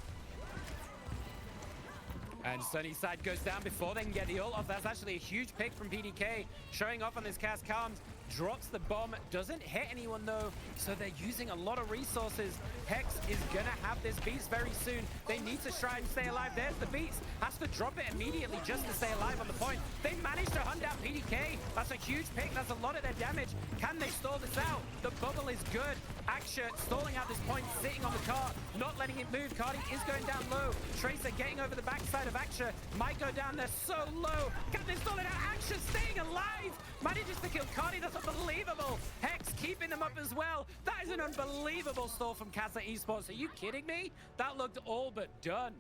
And Sunnyside goes down before they can get the ult off. That's actually a huge pick from PDK. Showing off on this cast. Calms drops the bomb. Doesn't hit anyone though, so they're using a lot of resources. Hex is gonna have this Beast very soon. They need to try and stay alive. There's the Beast. Has to drop it immediately just to stay alive on the point. They managed to hunt down PDK. That's a huge pick. That's a lot of their damage. Can they stall this out? The bubble is good. Aksha stalling out this point, sitting on the cart, not letting it move. Cardi is going down low. Tracer getting over the backside of Aksha. Might go down there so low. Can they stall it out? Aksha staying alive. Manages to kill Cardi. That's unbelievable. Hex keeping them up as well. That is an unbelievable stall from Kasa Esports. Are you kidding me? That looked all but done.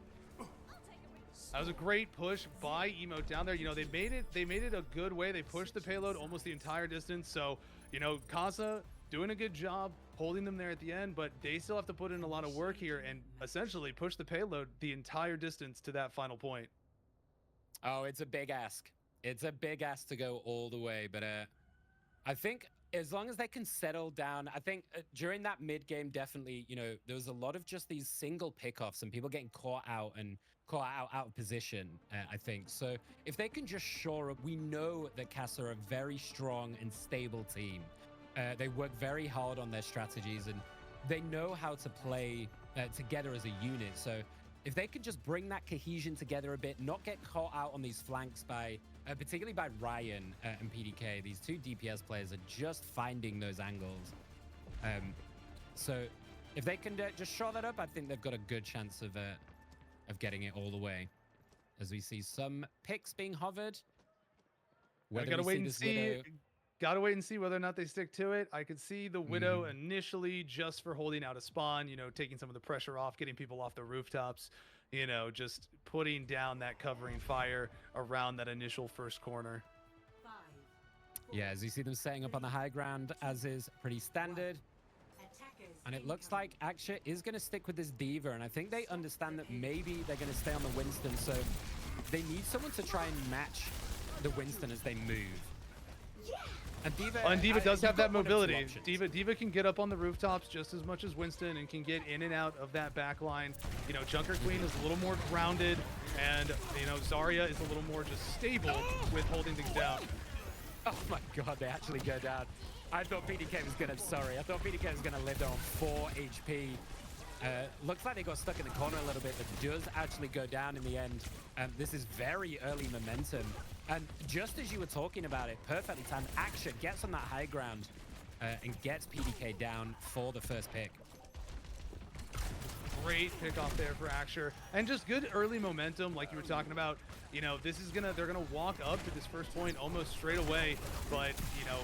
That was a great push by Emote down there. You know, they made it a good way. They pushed the payload almost the entire distance. So, you know, Kasa doing a good job holding them there at the end, but they still have to put in a lot of work here and essentially push the payload the entire distance to that final point. Oh, it's a big ask. It's a big ask to go all the way, but I think as long as they can settle down, I think during that mid game, definitely, you know, there was a lot of just these single pickoffs and people getting caught out of position, I think. So if they can just shore up, we know that Kasa are a very strong and stable team. They work very hard on their strategies and they know how to play together as a unit. So if they could just bring that cohesion together a bit, not get caught out on these flanks by, particularly by Ryan and PDK, these two DPS players are just finding those angles. So if they can just shore that up, I think they've got a good chance of getting it all the way. As we see some picks being hovered. Gotta wait and see. Gotta wait and see whether or not they stick to it. I could see the Widow initially just for holding out a spawn, you know, taking some of the pressure off, getting people off the rooftops, you know, just putting down that covering fire around that initial first corner. Yeah, as you see them setting up on the high ground, as is pretty standard. And it looks like Aksha is going to stick with this D.Va, and I think they understand that maybe they're going to stay on the Winston, so they need someone to try and match the Winston as they move. And D.Va does have that mobility. D.Va can get up on the rooftops just as much as Winston and can get in and out of that back line. You know, Junker Queen is a little more grounded, and, you know, Zarya is a little more just stable with holding things down. Oh my god, they actually go down. I thought PDK was gonna, I thought PDK was gonna live there on 4 HP. Looks like they got stuck in the corner a little bit, but does actually go down in the end. This is very early momentum. And just as you were talking about it, perfectly timed, Aksha gets on that high ground and gets PDK down for the first pick. Great pickoff there for Aksha, and just good early momentum, like you were talking about. You know, this is they're gonna walk up to this first point almost straight away, but you know,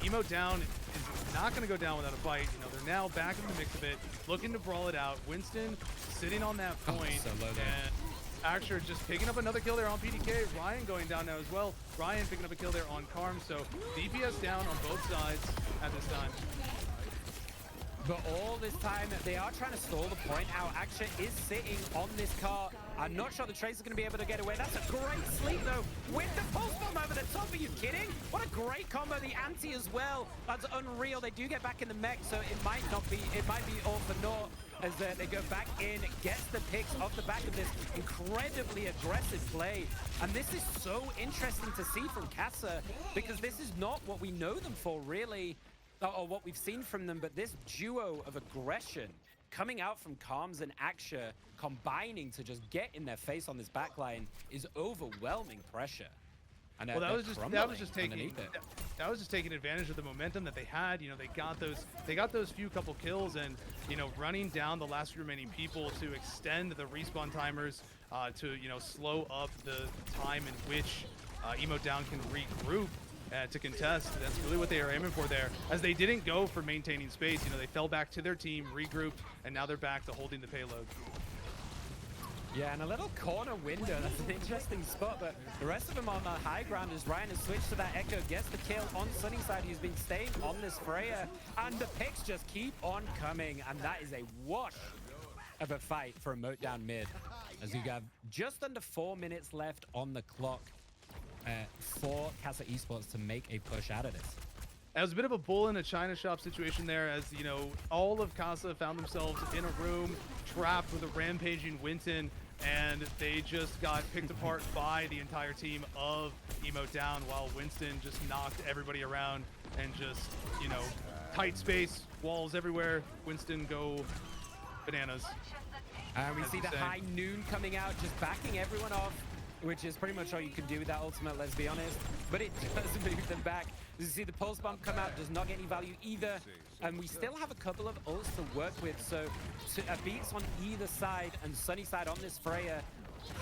Emote down is not gonna go down without a fight. You know, they're now back in the mix of it, looking to brawl it out. Winston sitting on that point, so low there. And Aksha just picking up another kill there on PDK. Ryan going down now as well. Ryan picking up a kill there on Karm, so DPS down on both sides at this time. But all this time, they are trying to stall the point out. Aksha is sitting on this car. I'm not sure the Tracer's going to be able to get away. That's a great sleep, though, with the pulse bomb over the top. Are you kidding? What a great combo. The anti as well. That's unreal. They do get back in the mech, so it might be all for naught as they go back in, gets the picks off the back of this incredibly aggressive play. And this is so interesting to see from Kasa, because this is not what we know them for, really. Or what we've seen from them, but this duo of aggression coming out from Karms and Aksha combining to just get in their face on this backline is overwhelming pressure. And well, that was just taking advantage of the momentum that they had. You know, they got those few couple kills, and you know, running down the last few remaining people to extend the respawn timers, to you know, slow up the time in which Emote down can regroup. To contest. That's really what they are aiming for there, as they didn't go for maintaining space. You know, they fell back to their team, regrouped, and now they're back to holding the payload. Yeah, and a little corner window. That's an interesting spot, but the rest of them on the high ground as Ryan has switched to that Echo, gets the kill on Sunnyside, who's been staying on this Freya, and the picks just keep on coming, and that is a wash of a fight for Emote down mid, as you have just under 4 minutes left on the clock. For Kasa Esports to make a push out of this. It was a bit of a bull in a china shop situation there, as you know, all of Kasa found themselves in a room trapped with a rampaging Winton, and they just got picked apart by the entire team of Emote down, while Winston just knocked everybody around and just, you know, tight space, walls everywhere. Winston go bananas. And we see the high noon coming out, just backing everyone off, which is pretty much all you can do with that ultimate, let's be honest. But it does move them back. As you see, the pulse bomb come out, does not get any value either. And we still have a couple of ults to work with. So Beats on either side, and Sunnyside on this Freya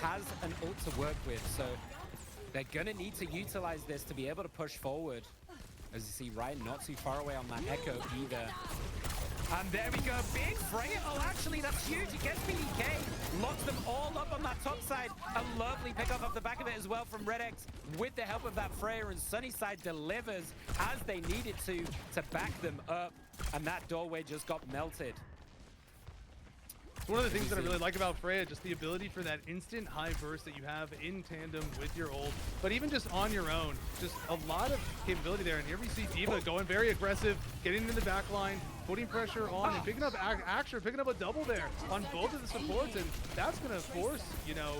has an ult to work with. So they're going to need to utilize this to be able to push forward. As you see, Ryan not too far away on that Echo either. And there we go, big Freya. Oh, actually, that's huge. He gets BDK, locks them all up on that top side. A lovely pickup off the back of it as well from RedX with the help of that Freya, and Sunnyside delivers as they needed to back them up. And that doorway just got melted. One of the things that I really like about Freya, just the ability for that instant high burst that you have in tandem with your ult, but even just on your own, just a lot of capability there. And here we see D.Va going very aggressive, getting into the back line, putting pressure on, and picking up Aksha, picking up a double there on both of the supports, and that's going to force, you know,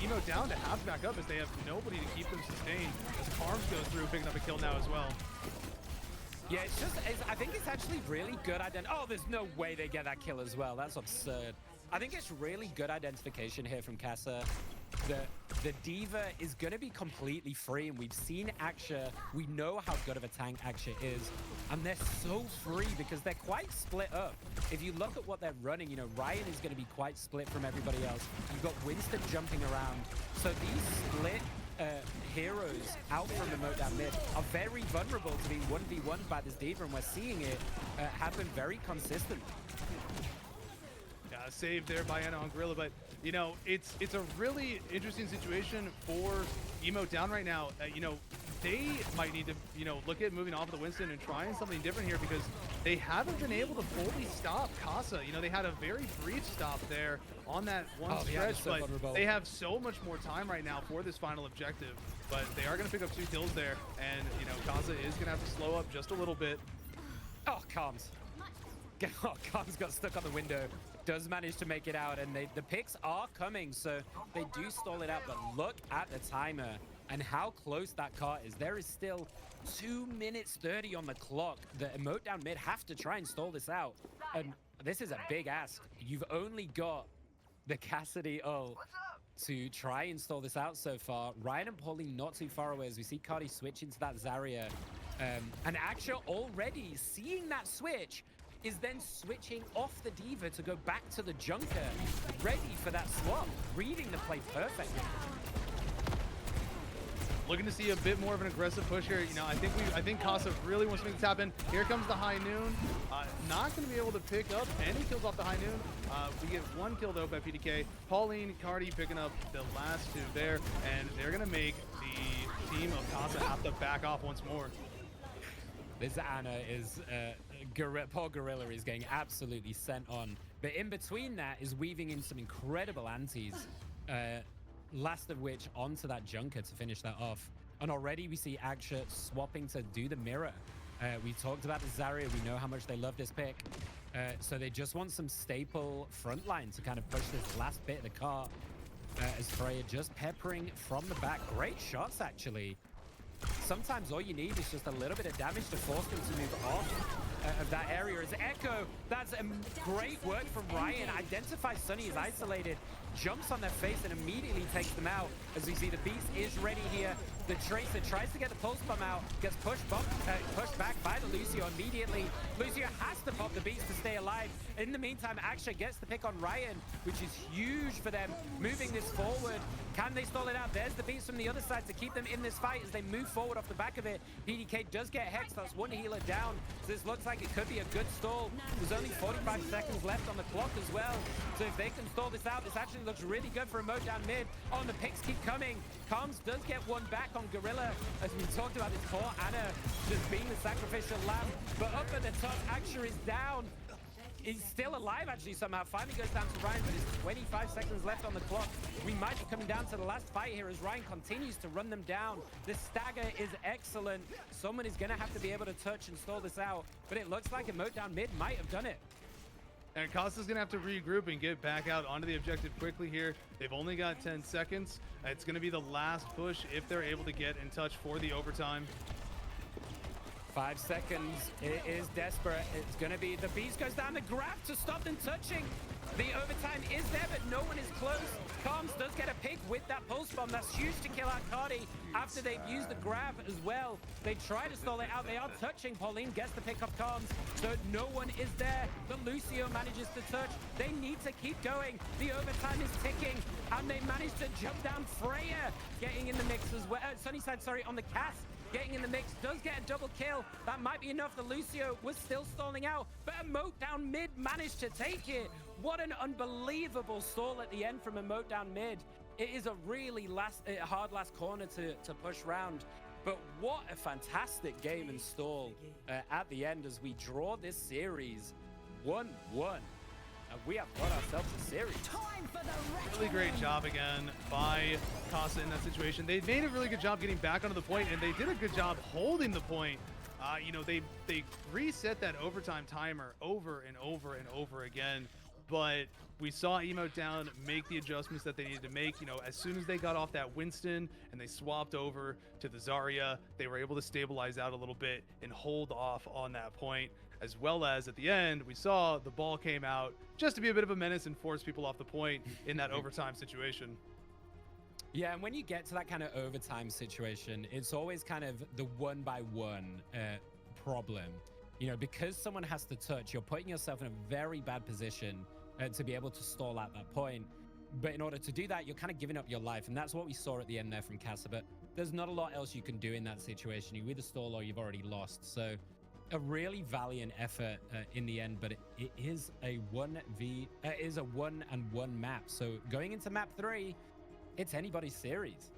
Emote down to have to back up, as they have nobody to keep them sustained, as Karms goes through, picking up a kill now as well. Yeah, I think it's actually really good. Oh, there's no way they get that kill as well. That's absurd. I think it's really good identification here from Kasa. The D.Va is going to be completely free, and we've seen Aksha. We know how good of a tank Aksha is, and they're so free because they're quite split up. If you look at what they're running, you know, Ryan is going to be quite split from everybody else. You've got Winston jumping around. So these split heroes out from Emote down mid are very vulnerable to being 1v1'd by this D.Va, and we're seeing it happen very consistently. Yeah, save there by Anna on Gorilla, but you know, it's a really interesting situation for Emote down right now. You know, they might need to, you know, look at moving off of the Winston and trying something different here, because they haven't been able to fully stop Kasa. You know, they had a very brief stop there on that one stretch, but they have so much more time right now for this final objective. But they are going to pick up 2 kills there, and, you know, Kasa is going to have to slow up just a little bit. Oh, Karms. Oh, Karms got stuck on the window. Does manage to make it out, and the picks are coming, so they do stall it out. But look at the timer. and how close that car is. There is still 2 minutes 30 on the clock. The Emote down mid have to try and stall this out. And this is a big ask. You've only got the Cassidy ult to try and stall this out so far. Ryan and Pauline not too far away as we see Cardi switch into that Zarya. And Aksha already seeing that switch is then switching off the D.Va to go back to the Junker, ready for that swap, reading the play perfectly. Looking to see a bit more of an aggressive push here. You know, I think Kasa really wants to make this happen. Here comes the high noon. Not going to be able to pick up any kills off the high noon. We get 1 kill though by PDK. Pauline, Cardi picking up the last 2 there, and they're going to make the team of Kasa have to back off once more. This Ana is, poor Gorilla is getting absolutely sent on. But in between that is weaving in some incredible antis. Last of which onto that Junker to finish that off. And already we see Aksha swapping to do the mirror. We talked about the Zarya. We know how much they love this pick. So they just want some staple frontline to kind of push this last bit of the car. As Freya just peppering from the back. Great shots, actually. Sometimes all you need is just a little bit of damage to force them to move off of that area. As Echo, that's great work from Ryan. Identifies Sunny as isolated, jumps on their face and immediately takes them out. As we see the Beast is ready here. The Tracer tries to get the pulse bomb out, gets pushed back by the Lucio immediately. Lucio has to pop the Beast to stay alive. In the meantime, Aksha gets the pick on Ryan, which is huge for them, moving this forward. Can they stall it out? There's the Beast from the other side to keep them in this fight as they move forward off the back of it. PDK does get hexed. That's 1 healer down. So this looks like it could be a good stall. There's only 45 seconds left on the clock as well. So if they can stall this out, this actually looks really good for Emote down mid. Oh, and the picks keep coming. Calms does get 1 back on Gorilla. As we talked about, this poor Ana just being the sacrificial lamb. But up at the top, Aksha is down. He's still alive, actually, somehow. Finally goes down to Ryan, but there's 25 seconds left on the clock. We might be coming down to the last fight here as Ryan continues to run them down. The stagger is excellent. Someone is going to have to be able to touch and stall this out, but it looks like Emote down mid might have done it. And Kasa's going to have to regroup and get back out onto the objective quickly here. They've only got 10 seconds. It's going to be the last push if they're able to get in touch for the overtime. 5 seconds. It is desperate. It's going to be the Beast goes down the grab to stop them touching. The overtime is there, but no one is close. Calms does get a pick with that pulse bomb. That's huge to kill out Cardi after they've used the grab as well. They try to stall it out. They are touching. Pauline gets the pick off Calms, so no one is there. But Lucio manages to touch. They need to keep going. The overtime is ticking, and they manage to jump down. Freya getting in the mix as well. Sunnyside, sorry, on the cast. Getting in the mix, does get a double kill. That might be enough. The Lucio was still stalling out, but Emote down mid managed to take it. What an unbelievable stall at the end from Emote down mid. It is a really hard last corner to push round. But what a fantastic game and stall at the end as we draw this series 1-1. We have got ourselves a series. Really great job again by Kasa in that situation. They made a really good job getting back onto the point, and they did a good job holding the point. You know, they reset that overtime timer over and over and over again, but we saw Emote down make the adjustments that they needed to make. You know, as soon as they got off that Winston and they swapped over to the Zarya, they were able to stabilize out a little bit and hold off on that point. As well as at the end, we saw the ball came out just to be a bit of a menace and force people off the point in that overtime situation. Yeah, and when you get to that kind of overtime situation, it's always kind of the 1-by-1 problem. You know, because someone has to touch, you're putting yourself in a very bad position to be able to stall at that point. But in order to do that, you're kind of giving up your life. And that's what we saw at the end there from Kasa. But there's not a lot else you can do in that situation. You either stall or you've already lost. So a really valiant effort in the end, but it is a 1-and-1 map. So going into map 3, it's anybody's series.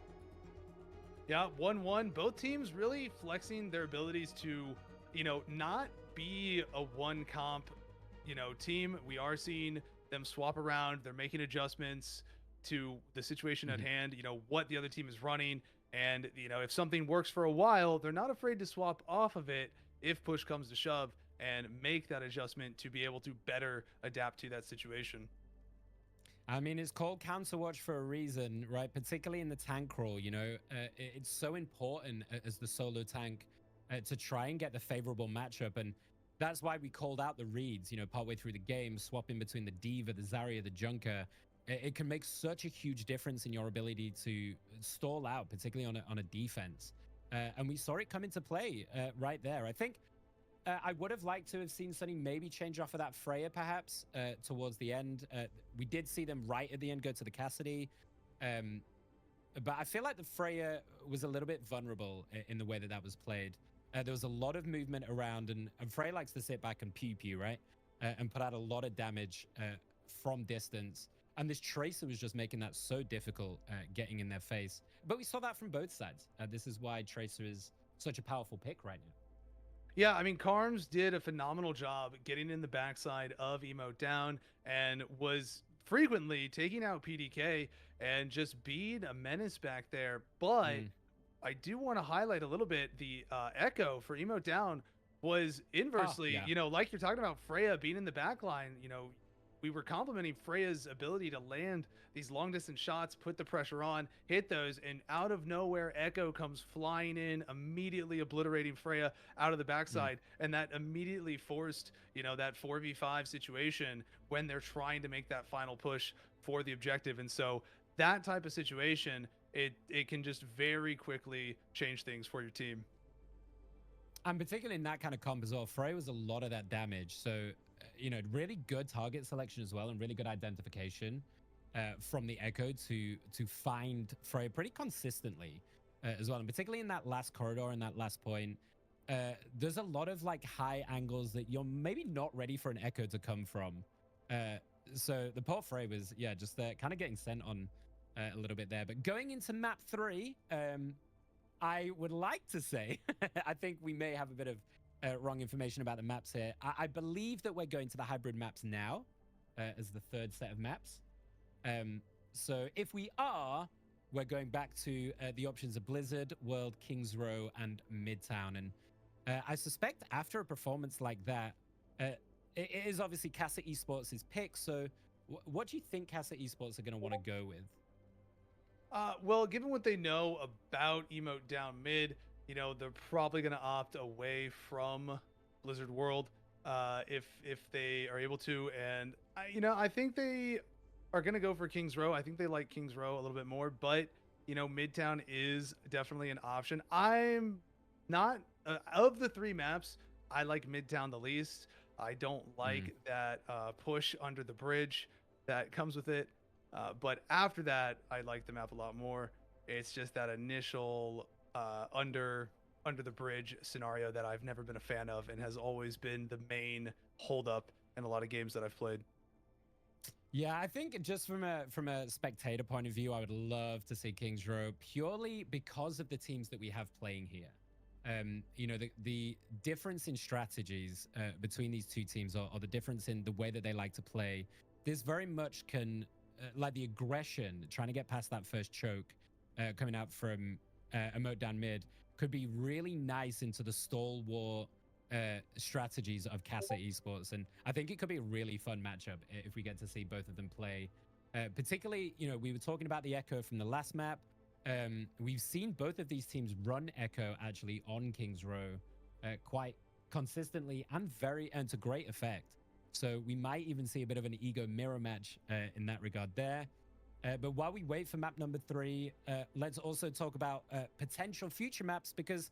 Yeah, 1-1. Both teams really flexing their abilities to, you know, not be a one comp, you know, team. We are seeing them swap around. They're making adjustments to the situation at hand, you know, what the other team is running. And, you know, if something works for a while, they're not afraid to swap off of it if push comes to shove and make that adjustment to be able to better adapt to that situation. I mean, it's called Counter Watch for a reason, right? Particularly in the tank crawl, it's so important as the solo tank to try and get the favorable matchup. And that's why we called out the reads, partway through the game, swapping between the Diva, the Zarya, the Junker. It can make such a huge difference in your ability to stall out, particularly on a defense. And we saw it come into play right there. I think I would have liked to have seen Sunny maybe change off of that Freya, perhaps, towards the end. We did see them right at the end go to the Cassidy. Um, but I feel like the Freya was a little bit vulnerable in the way that was played. There was a lot of movement around, and Freya likes to sit back and pew, right? And put out a lot of damage from distance. And this Tracer was just making that so difficult getting in their face. But we saw that from both sides. This is why Tracer is such a powerful pick right now. Yeah, I mean, Carms did a phenomenal job getting in the backside of Emote down and was frequently taking out PDK and just being a menace back there. But I do want to highlight a little bit the echo for Emote down was inversely, like you're talking about Freya being in the back line, we were complimenting Freya's ability to land these long distance shots, put the pressure on, hit those, and out of nowhere, Echo comes flying in, immediately obliterating Freya out of the backside. And that immediately forced, that 4v5 situation when they're trying to make that final push for the objective. And so that type of situation, it can just very quickly change things for your team. And particularly in that kind of comp as well, Freya was a lot of that damage. So, really good target selection as well, and really good identification from the Echo to find Freya pretty consistently as well. And particularly in that last corridor and that last point, there's a lot of like high angles that you're maybe not ready for an Echo to come from. So the poor Freya was, just kind of getting sent on a little bit there. But going into map 3, I would like to say, I think we may have a bit of wrong information about the maps here. I believe that we're going to the hybrid maps now as the third set of maps. So if we are, we're going back to the options of Blizzard, World, Kings Row, and Midtown. And I suspect after a performance like that, it is obviously Kasa Esports' pick. So what do you think Kasa Esports are going to want to go with? Well, given what they know about Emote down mid, they're probably going to opt away from Blizzard World if they are able to. And, I think they are going to go for Kings Row. I think they like Kings Row a little bit more, but, Midtown is definitely an option. I'm not, of the 3 maps, I like Midtown the least. I don't like that push under the bridge that comes with it. But after that, I like the map a lot more. It's just that initial under the bridge scenario that I've never been a fan of and has always been the main holdup in a lot of games that I've played. Yeah, I think just from a spectator point of view, I would love to see Kings Row purely because of the teams that we have playing here. The difference in strategies between these two teams, or the difference in the way that they like to play, this very much can like the aggression, trying to get past that first choke coming out from Emote down mid could be really nice into the stalwart strategies of Kasa Esports. And I think it could be a really fun matchup if we get to see both of them play. Particularly, we were talking about the Echo from the last map. We've seen both of these teams run Echo actually on Kings Row quite consistently and to great effect. So we might even see a bit of an ego mirror match in that regard there. But while we wait for map number 3, let's also talk about potential future maps, because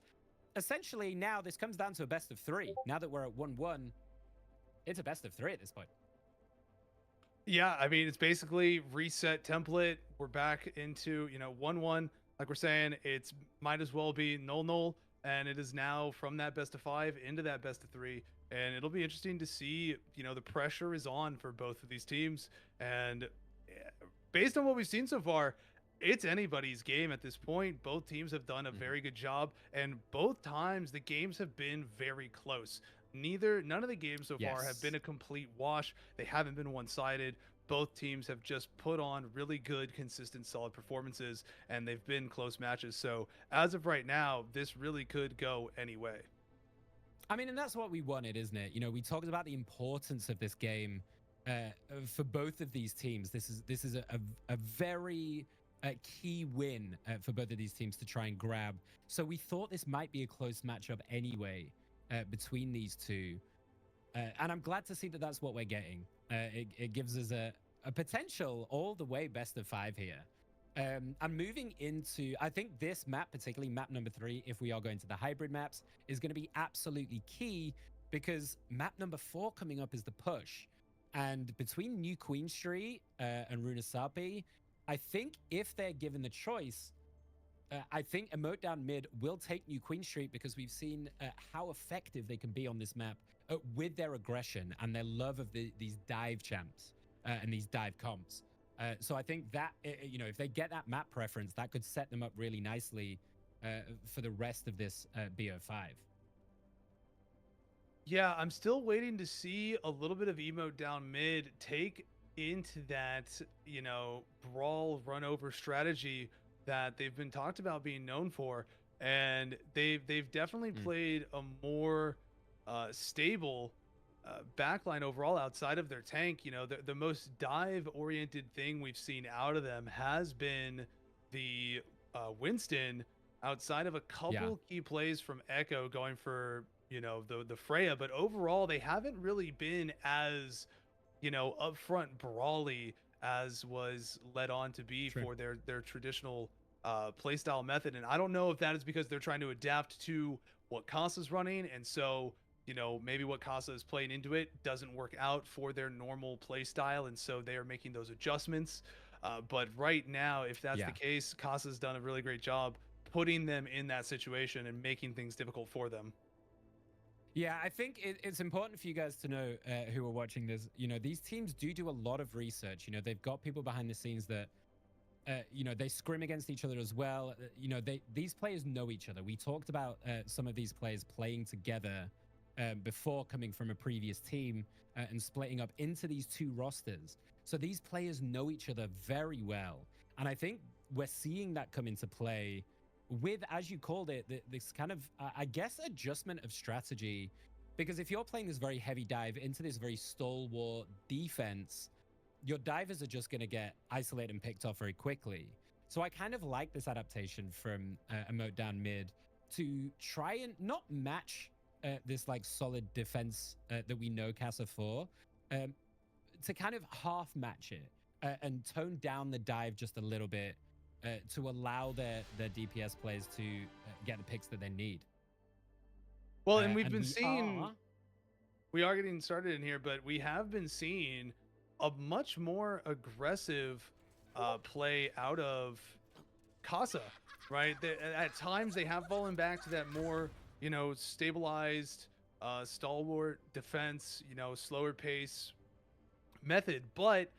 essentially now this comes down to a best of 3. Now that we're at 1-1, it's a best of 3 at this point. Yeah, I mean, it's basically reset template. We're back into, 1-1. Like we're saying, it's might as well be 0-0. And it is now from that best of 5 into that best of 3. And it'll be interesting to see, the pressure is on for both of these teams. And based on what we've seen so far, it's anybody's game at this point. Both teams have done a very good job. And both times the games have been very close. None of the games so far have been a complete wash. They haven't been one-sided. Both teams have just put on really good, consistent, solid performances, and they've been close matches. So as of right now, this really could go any way. I mean, and that's what we wanted, isn't it? We talked about the importance of this game for both of these teams. This is a very key win for both of these teams to try and grab. So we thought this might be a close matchup anyway between these two, and I'm glad to see that that's what we're getting. It gives us a potential all the way best of 5 here. And moving into, I think this map, particularly map number 3, if we are going to the hybrid maps, is going to be absolutely key because map number 4 coming up is the push. And between New Queen Street and Runasapi, I think if they're given the choice, I think Emote down mid will take New Queen Street because we've seen how effective they can be on this map with their aggression and their love of these dive champs and these dive comps. So I think that, if they get that map preference, that could set them up really nicely for the rest of this BO5. Yeah, I'm still waiting to see a little bit of Emote down mid take into that, brawl run over strategy that they've been talked about being known for. And they've definitely played a more stable backline overall outside of their tank. The most dive oriented thing we've seen out of them has been the Winston, outside of a couple key plays from Echo going for the Freya. But overall they haven't really been as upfront brawly as was led on to be for their traditional playstyle method. And I don't know if that is because they're trying to adapt to what Kasa's running, and so maybe what Kasa is playing into it doesn't work out for their normal play style, and so they are making those adjustments. But right now, if that's the case, Kasa's done a really great job putting them in that situation and making things difficult for them. Yeah, I think it's important for you guys to know who are watching this. These teams do a lot of research. They've got people behind the scenes that, they scrim against each other as well. These players know each other. We talked about some of these players playing together before coming from a previous team and splitting up into these two rosters. So these players know each other very well. And I think we're seeing that come into play with, as you called it, this kind of, I guess, adjustment of strategy. Because if you're playing this very heavy dive into this very stalwart defense, your divers are just going to get isolated and picked off very quickly. So I kind of like this adaptation from Emote down mid to try and not match this like solid defense that we know Kasa for, to kind of half match it and tone down the dive just a little bit to allow their DPS players to get the picks that they need. Well, and we've been seeing, we are getting started in here, but we have been seeing a much more aggressive play out of Kasa, right? At times they have fallen back to that more stabilized, stalwart defense, slower pace method, but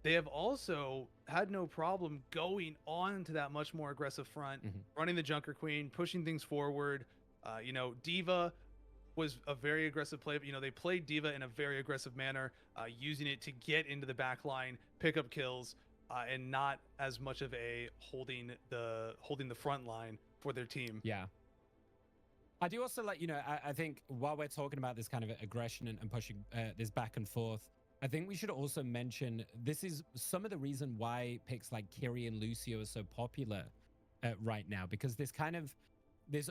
they have also had no problem going on to that much more aggressive front, running the Junker Queen, pushing things forward. D.Va was a very aggressive play, but they played D.Va in a very aggressive manner, using it to get into the back line, pick up kills, and not as much of a holding the front line for their team. Yeah. I do also like, I think while we're talking about this kind of aggression and pushing this back and forth, I think we should also mention this is some of the reason why picks like Kiri and Lucio are so popular right now, because this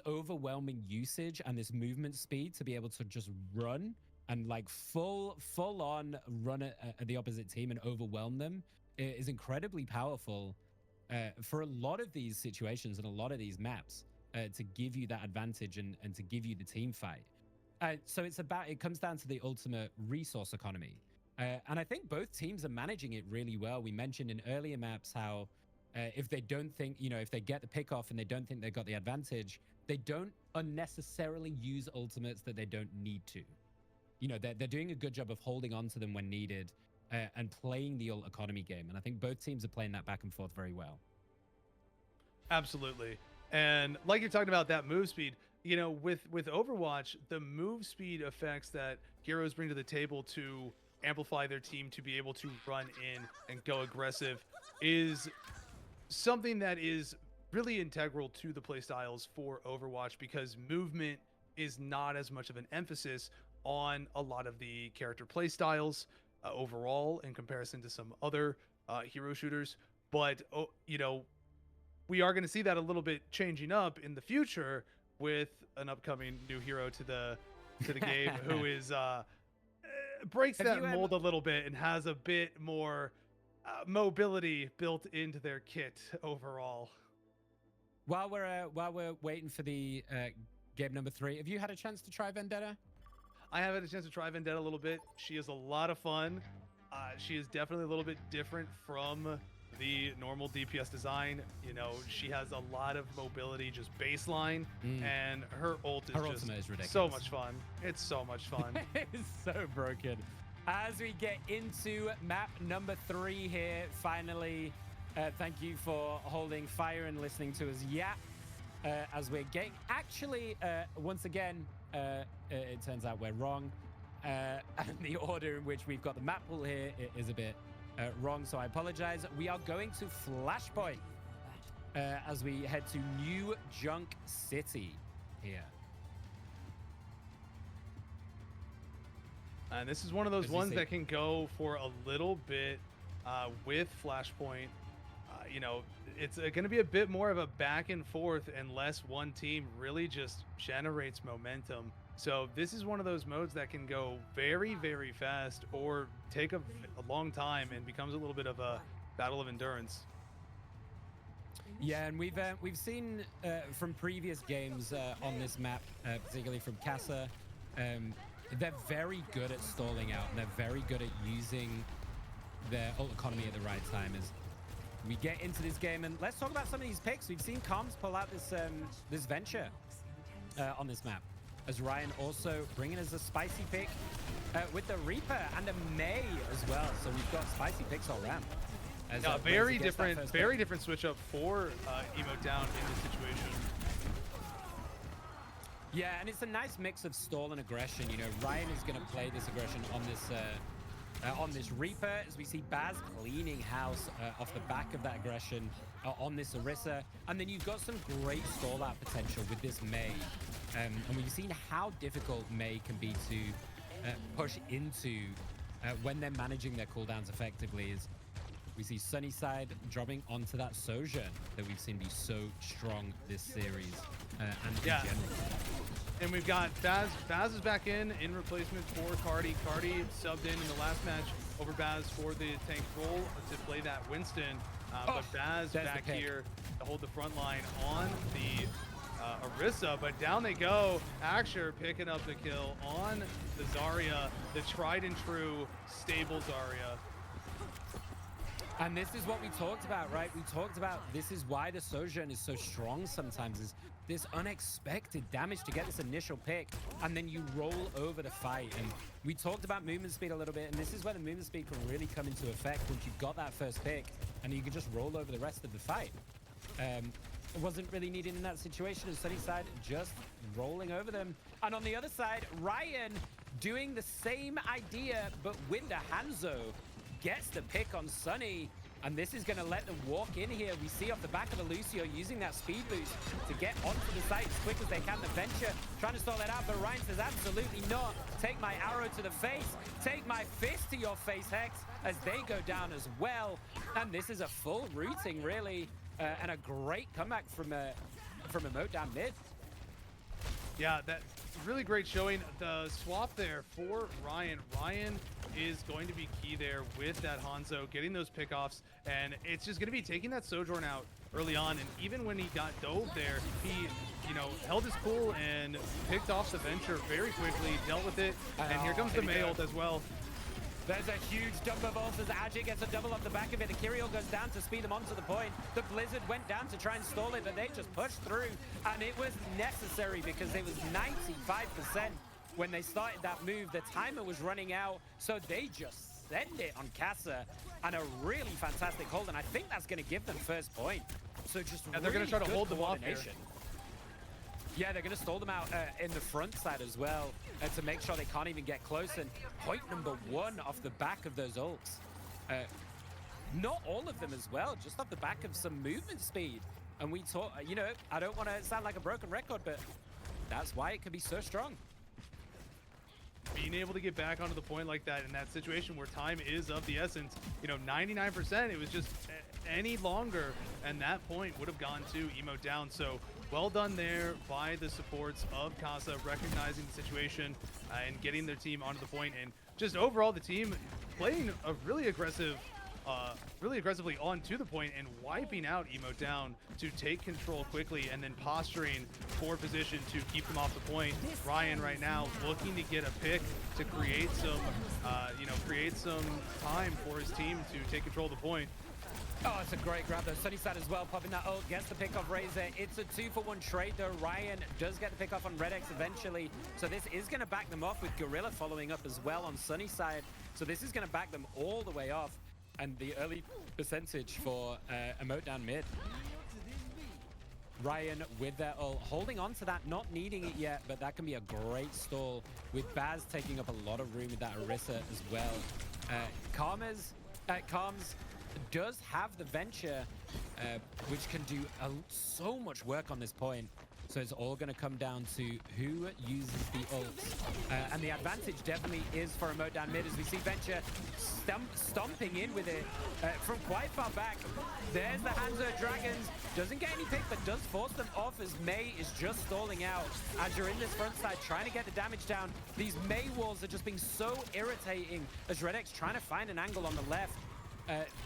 overwhelming usage and this movement speed to be able to just run and like full on run at the opposite team and overwhelm them is incredibly powerful for a lot of these situations and a lot of these maps. To give you that advantage and to give you the team fight. So it comes down to the ultimate resource economy. And I think both teams are managing it really well. We mentioned in earlier maps how if they don't think, if they get the pick off and they don't think they've got the advantage, they don't unnecessarily use ultimates that they don't need to. They're doing a good job of holding on to them when needed and playing the ult economy game. And I think both teams are playing that back and forth very well. Absolutely. And like you're talking about that move speed, with Overwatch, the move speed effects that heroes bring to the table to amplify their team to be able to run in and go aggressive is something that is really integral to the playstyles for Overwatch, because movement is not as much of an emphasis on a lot of the character playstyles. overall in comparison to some other hero shooters. But you know, we are going to see that a little bit changing up in the future with an upcoming new hero to the game who is breaks that mold a little bit and has a bit more mobility built into their kit overall. While we're waiting for the game number 3, have you had a chance to try Vendetta? I have had a chance to try Vendetta a little bit. She is a lot of fun. She is definitely a little bit different from the normal DPS design. You know, she has a lot of mobility, just baseline, and her ult is just ridiculous. So much fun. It's so much fun. It's so broken. As we get into map number 3 here, finally, thank you for holding fire and listening to us yap. As we're getting, actually, once again, it turns out we're wrong. And the order in which we've got the map pool here is a bit wrong, so I apologize. We are going to Flashpoint as we head to New Junk City here. And this is one of those ones that can go for a little bit with Flashpoint. You know, it's going to be a bit more of a back and forth unless one team really just generates momentum. So this is one of those modes that can go very, very fast or take a long time and becomes a little bit of a battle of endurance. Yeah, and we've seen from previous games on this map, particularly from Kasa, they're very good at stalling out, and they're very good at using their ult economy at the right time. As we get into this game, and let's talk about some of these picks. We've seen Comms pull out this venture on this map, as Ryan also bringing us a spicy pick with the Reaper and a May as well. So we've got spicy picks all around. Yeah, very different switch up for Emote down in this situation. Yeah, and it's a nice mix of stall and aggression. You know, Ryan is going to play this aggression on this Reaper, as we see Baz cleaning house off the back of that aggression on this Orisa. And then you've got some great stall out potential with this May. And we've seen how difficult May can be to push into when they're managing their cooldowns effectively. Is we see Sunnyside dropping onto that Sojourn that we've seen be so strong this series and in general. And we've got Baz. Baz is back in replacement for Cardi. Cardi subbed in the last match over Baz for the tank role to play that Winston. But Baz back here to hold the front line on the Orisa. But down they go. Axher picking up the kill on the Zarya, the tried and true stable Zarya. And this is what we talked about, right? We talked about this is why the Sojourn is so strong sometimes, is this unexpected damage to get this initial pick, and then you roll over the fight. And we talked about movement speed a little bit, and this is where the movement speed can really come into effect once you've got that first pick, and you can just roll over the rest of the fight. It wasn't really needed in that situation, as Sunnyside just rolling over them. And on the other side, Ryan doing the same idea, but with the Hanzo. Gets the pick on Sunny, and this is going to let them walk in here. We see off the back of the Lucio using that speed boost to get onto the site as quick as they can. The Venture trying to stall it out, but Ryan says absolutely not. Take my arrow to the face. Take my fist to your face, Hex, as they go down as well. And this is a full routing, really, and a great comeback from Emote down mid. Yeah, that really great showing. The swap there for Ryan. Ryan is going to be key there with that Hanzo, getting those pickoffs, and it's just going to be taking that Sojourn out early on. And even when he got dove there, he, you know, held his cool and picked off the Venture very quickly, dealt with it, and here comes the May ult as well. There's a huge dumper vault as Ajay gets a double off the back of it. Akiriel goes down to speed them onto the point. The Blizzard went down to try and stall it, but they just pushed through. And it was necessary because it was 95% when they started that move. The timer was running out, so they just send it on Kasa. And a really fantastic hold, and I think that's going to give them first point. So just and they're going to try to hold them off here. Yeah, they're going to stall them out in the front side as well to make sure they can't even get close. And point number 1 off the back of those ults. Not all of them as well, just off the back of some movement speed. And we talk, you know, I don't want to sound like a broken record, but that's why it can be so strong. being able to get back onto the point like that in that situation where time is of the essence, you know, 99%, it was just any longer, and that point would have gone to Emote down. So well done there by the supports of Kasa, recognizing the situation and getting their team onto the point, and just overall the team playing a really aggressively onto the point and wiping out Emote down to take control quickly, and then posturing for position to keep them off the point. Ryan right now looking to get a pick to create some, create some time for his team to take control of the point. Oh, it's a great grab though. Sunnyside as well, popping that ult, gets the pick off Razor. It's a 2-for-1 trade though. Ryan does get the pick off on Red X eventually. So this is going to back them off with Gorilla following up as well on Sunnyside. So this is going to back them all the way off. And the early percentage for Emote down mid. Ryan with their ult, holding on to that, not needing it yet, but that can be a great stall with Baz taking up a lot of room with that Orisa as well. Calms does have the Venture, which can do so much work on this point. So it's all going to come down to who uses the ults. And the advantage definitely is for Emote down mid, as we see Venture stomping in with it from quite far back. There's the Hanzo Dragons. Doesn't get any pick, but does force them off as Mei is just stalling out. As you're in this front side, trying to get the damage down. These Mei walls are just being so irritating as Red X trying to find an angle on the left.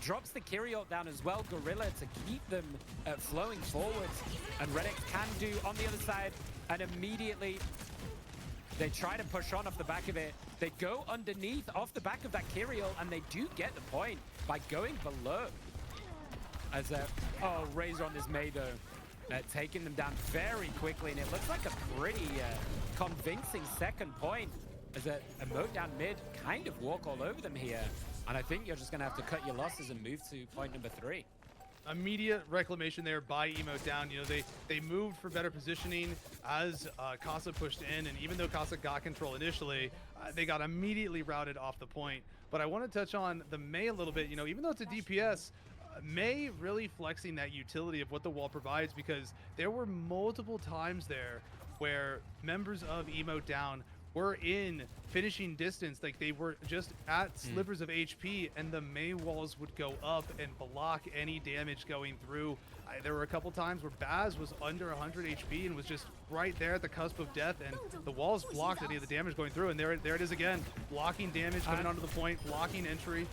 Drops the Kyriot down as well, Gorilla, to keep them flowing forwards. And Red X can do on the other side, and immediately they try to push on off the back of it. They go underneath off the back of that Kyriot, and they do get the point by going below. As Razor on this Mei though, taking them down very quickly, and it looks like a pretty convincing second point as Emote down mid kind of walk all over them here. And I think you're just going to have to cut your losses and move to point number 3. Immediate reclamation there by Emote down. You know, they moved for better positioning as Kasa pushed in, and even though Kasa got control initially, they got immediately routed off the point. But I want to touch on the Mei a little bit. You know, even though it's a DPS, Mei really flexing that utility of what the wall provides, because there were multiple times there where members of Emote down were in finishing distance, like they were just at slivers of HP, and the Mei walls would go up and block any damage going through. There were a couple times where Baz was under 100 HP and was just right there at the cusp of death, and the walls blocked any of the damage going through, and there it is again, blocking damage coming onto the point, blocking entry.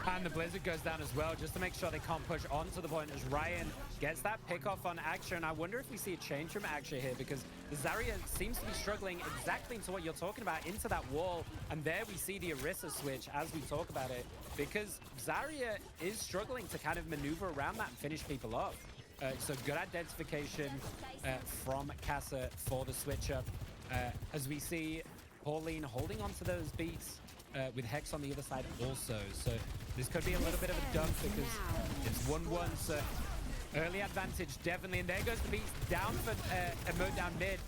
And the Blizzard goes down as well, just to make sure they can't push onto the point as Ryan gets that pick off on Aksha. And I wonder if we see a change from Aksha here, because the Zarya seems to be struggling exactly into what you're talking about, into that wall. And there we see the Orisa switch as we talk about it, because Zarya is struggling to kind of maneuver around that and finish people off. So good identification from Kasa for the switch up. As we see Pauline holding onto those beats with Hex on the other side also. So this could be a little bit of a dump, because it's 1-1. So early advantage definitely. And there goes the beats down for Emote down mid,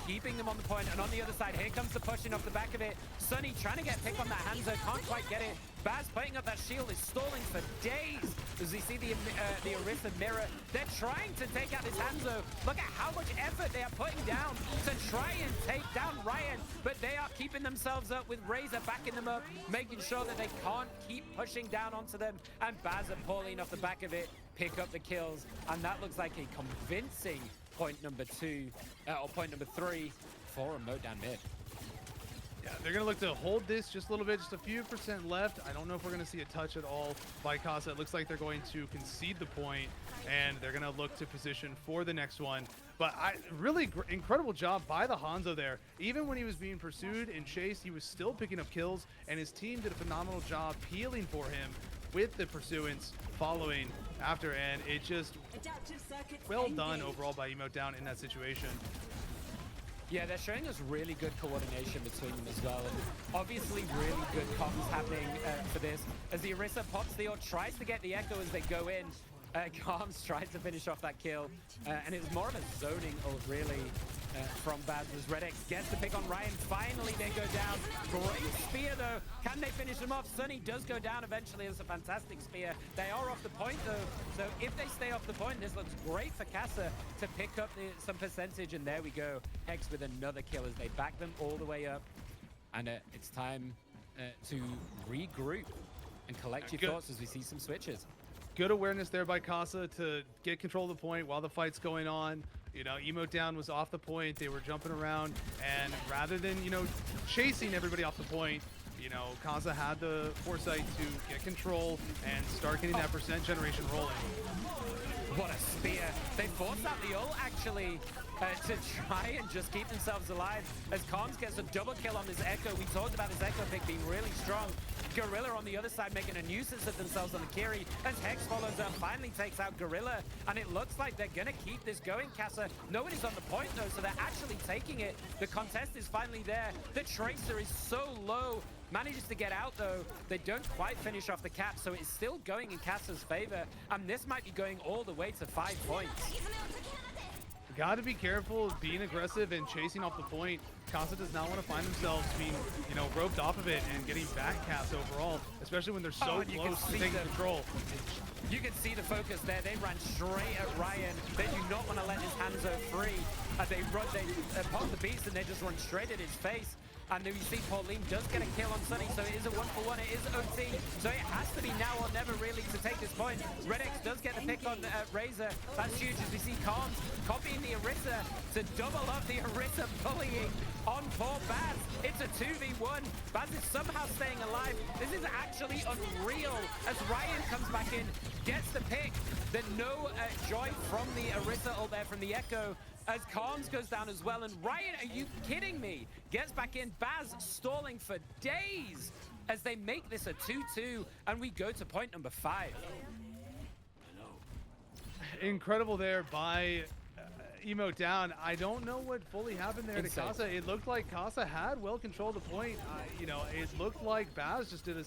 keeping them on the point. And on the other side, here comes the pushing off the back of it. Sunny trying to get a pick on that Hanzo, can't quite get it. Baz putting up that shield is stalling for days. As we see the Orisa mirror, they're trying to take out this Hanzo. Look at how much effort they are putting down to try and take down Ryan, but they are keeping themselves up with Razor backing them up, making sure that they can't keep pushing down onto them. And Baz and Pauline off the back of it pick up the kills, and that looks like a convincing point number 2 or point number 3 for Emote down mid. Yeah, they're going to look to hold this just a little bit, just a few percent left. I don't know if we're going to see a touch at all by Kasa. It looks like they're going to concede the point, and they're going to look to position for the next one. But really incredible job by the Hanzo there. Even when he was being pursued and chased, he was still picking up kills, and his team did a phenomenal job peeling for him with the pursuance following after, and it just well done overall by Emote down in that situation. Yeah, they're showing us really good coordination between them as well, and obviously really good comms happening for this. As the Orisa pops the ult, tries to get the Echo as they go in. Calms tries to finish off that kill, and it was more of a zoning ult really from Baz, as Red X gets the pick on Ryan. Finally they go down. Great spear though. Can they finish them off? Sunny does go down eventually. It's a fantastic spear. They are off the point though, so if they stay off the point, this looks great for Kasa to pick up some percentage, and there we go. Hex with another kill as they back them all the way up. And it's time to regroup and collect your thoughts as we see some switches. Good awareness there by Kasa to get control of the point while the fight's going on. You know, Emote down was off the point. They were jumping around, and rather than, you know, chasing everybody off the point, you know, Kasa had the foresight to get control and start getting that percent generation rolling. What a spear. They forced out the ult, actually, to try and just keep themselves alive. As Calms gets a double kill on this Echo. We talked about his Echo pick being really strong. Gorilla on the other side making a nuisance of themselves on the Kiri. As Hex follows up, finally takes out Gorilla. And it looks like they're going to keep this going, Kasa. Nobody's on the point, though, so they're actually taking it. The contest is finally there. The Tracer is so low. Manages to get out, though. They don't quite finish off the cap, so it's still going in Kasa's favor. And this might be going all the way to 5 points. Got to be careful being aggressive and chasing off the point. Kasa does not want to find themselves being, you know, roped off of it and getting back cast overall, especially when they're so close to taking control. You can see the focus there. They ran straight at Ryan. They do not want to let his Hanzo free. They pop the beast and they just run straight at his face. And then you see Pauline does get a kill on Sunny, so it is a 1-for-1, it is OT. So it has to be now or never, really, to take this point. Redx does get the pick on Razor. That's huge as we see Calms copying the Orisa to double up the Orisa bullying on poor Baz. It's a 2v1. Baz is somehow staying alive. This is actually unreal as Ryan comes back in, gets the pick. There's no joy from the Orisa ult there from the Echo. As Calms goes down as well, and Ryan, are you kidding me? Gets back in, Baz stalling for days as they make this a 2-2, and we go to point number 5. Incredible there by Emote down. I don't know what fully happened there to Kasa. It looked like Kasa had well controlled the point. You know, it looked like Baz just did a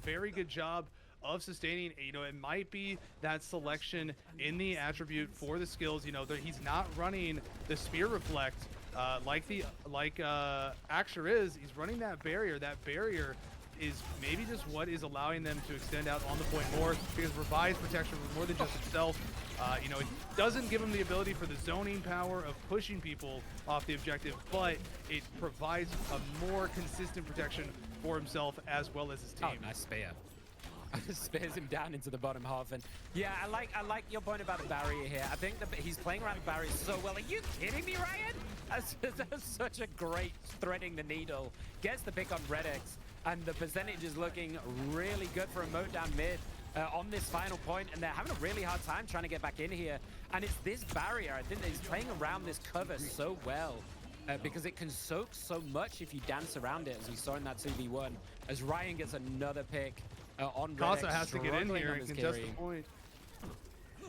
very good job of sustaining. You know, it might be that selection in the attribute for the skills. You know, he's not running the spear reflect like Axer is. He's running that barrier. That barrier is maybe just what is allowing them to extend out on the point more, because it provides protection for more than just itself. You know, it doesn't give him the ability for the zoning power of pushing people off the objective, but it provides a more consistent protection for himself as well as his team. Oh, nice spear. Spears him down into the bottom half. And yeah, I like your point about the barrier here. I think that he's playing around the barrier so well. Are you kidding me, Ryan? That's such a great threading the needle. Gets the pick on Redx, and the percentage is looking really good for Emote down mid on this final point, and they're having a really hard time trying to get back in here. And it's this barrier. I think that he's playing around this cover so well. Because it can soak so much if you dance around it, as we saw in that 2v1. As Ryan gets another pick on Redx. Kasa has to get in here and contest the point.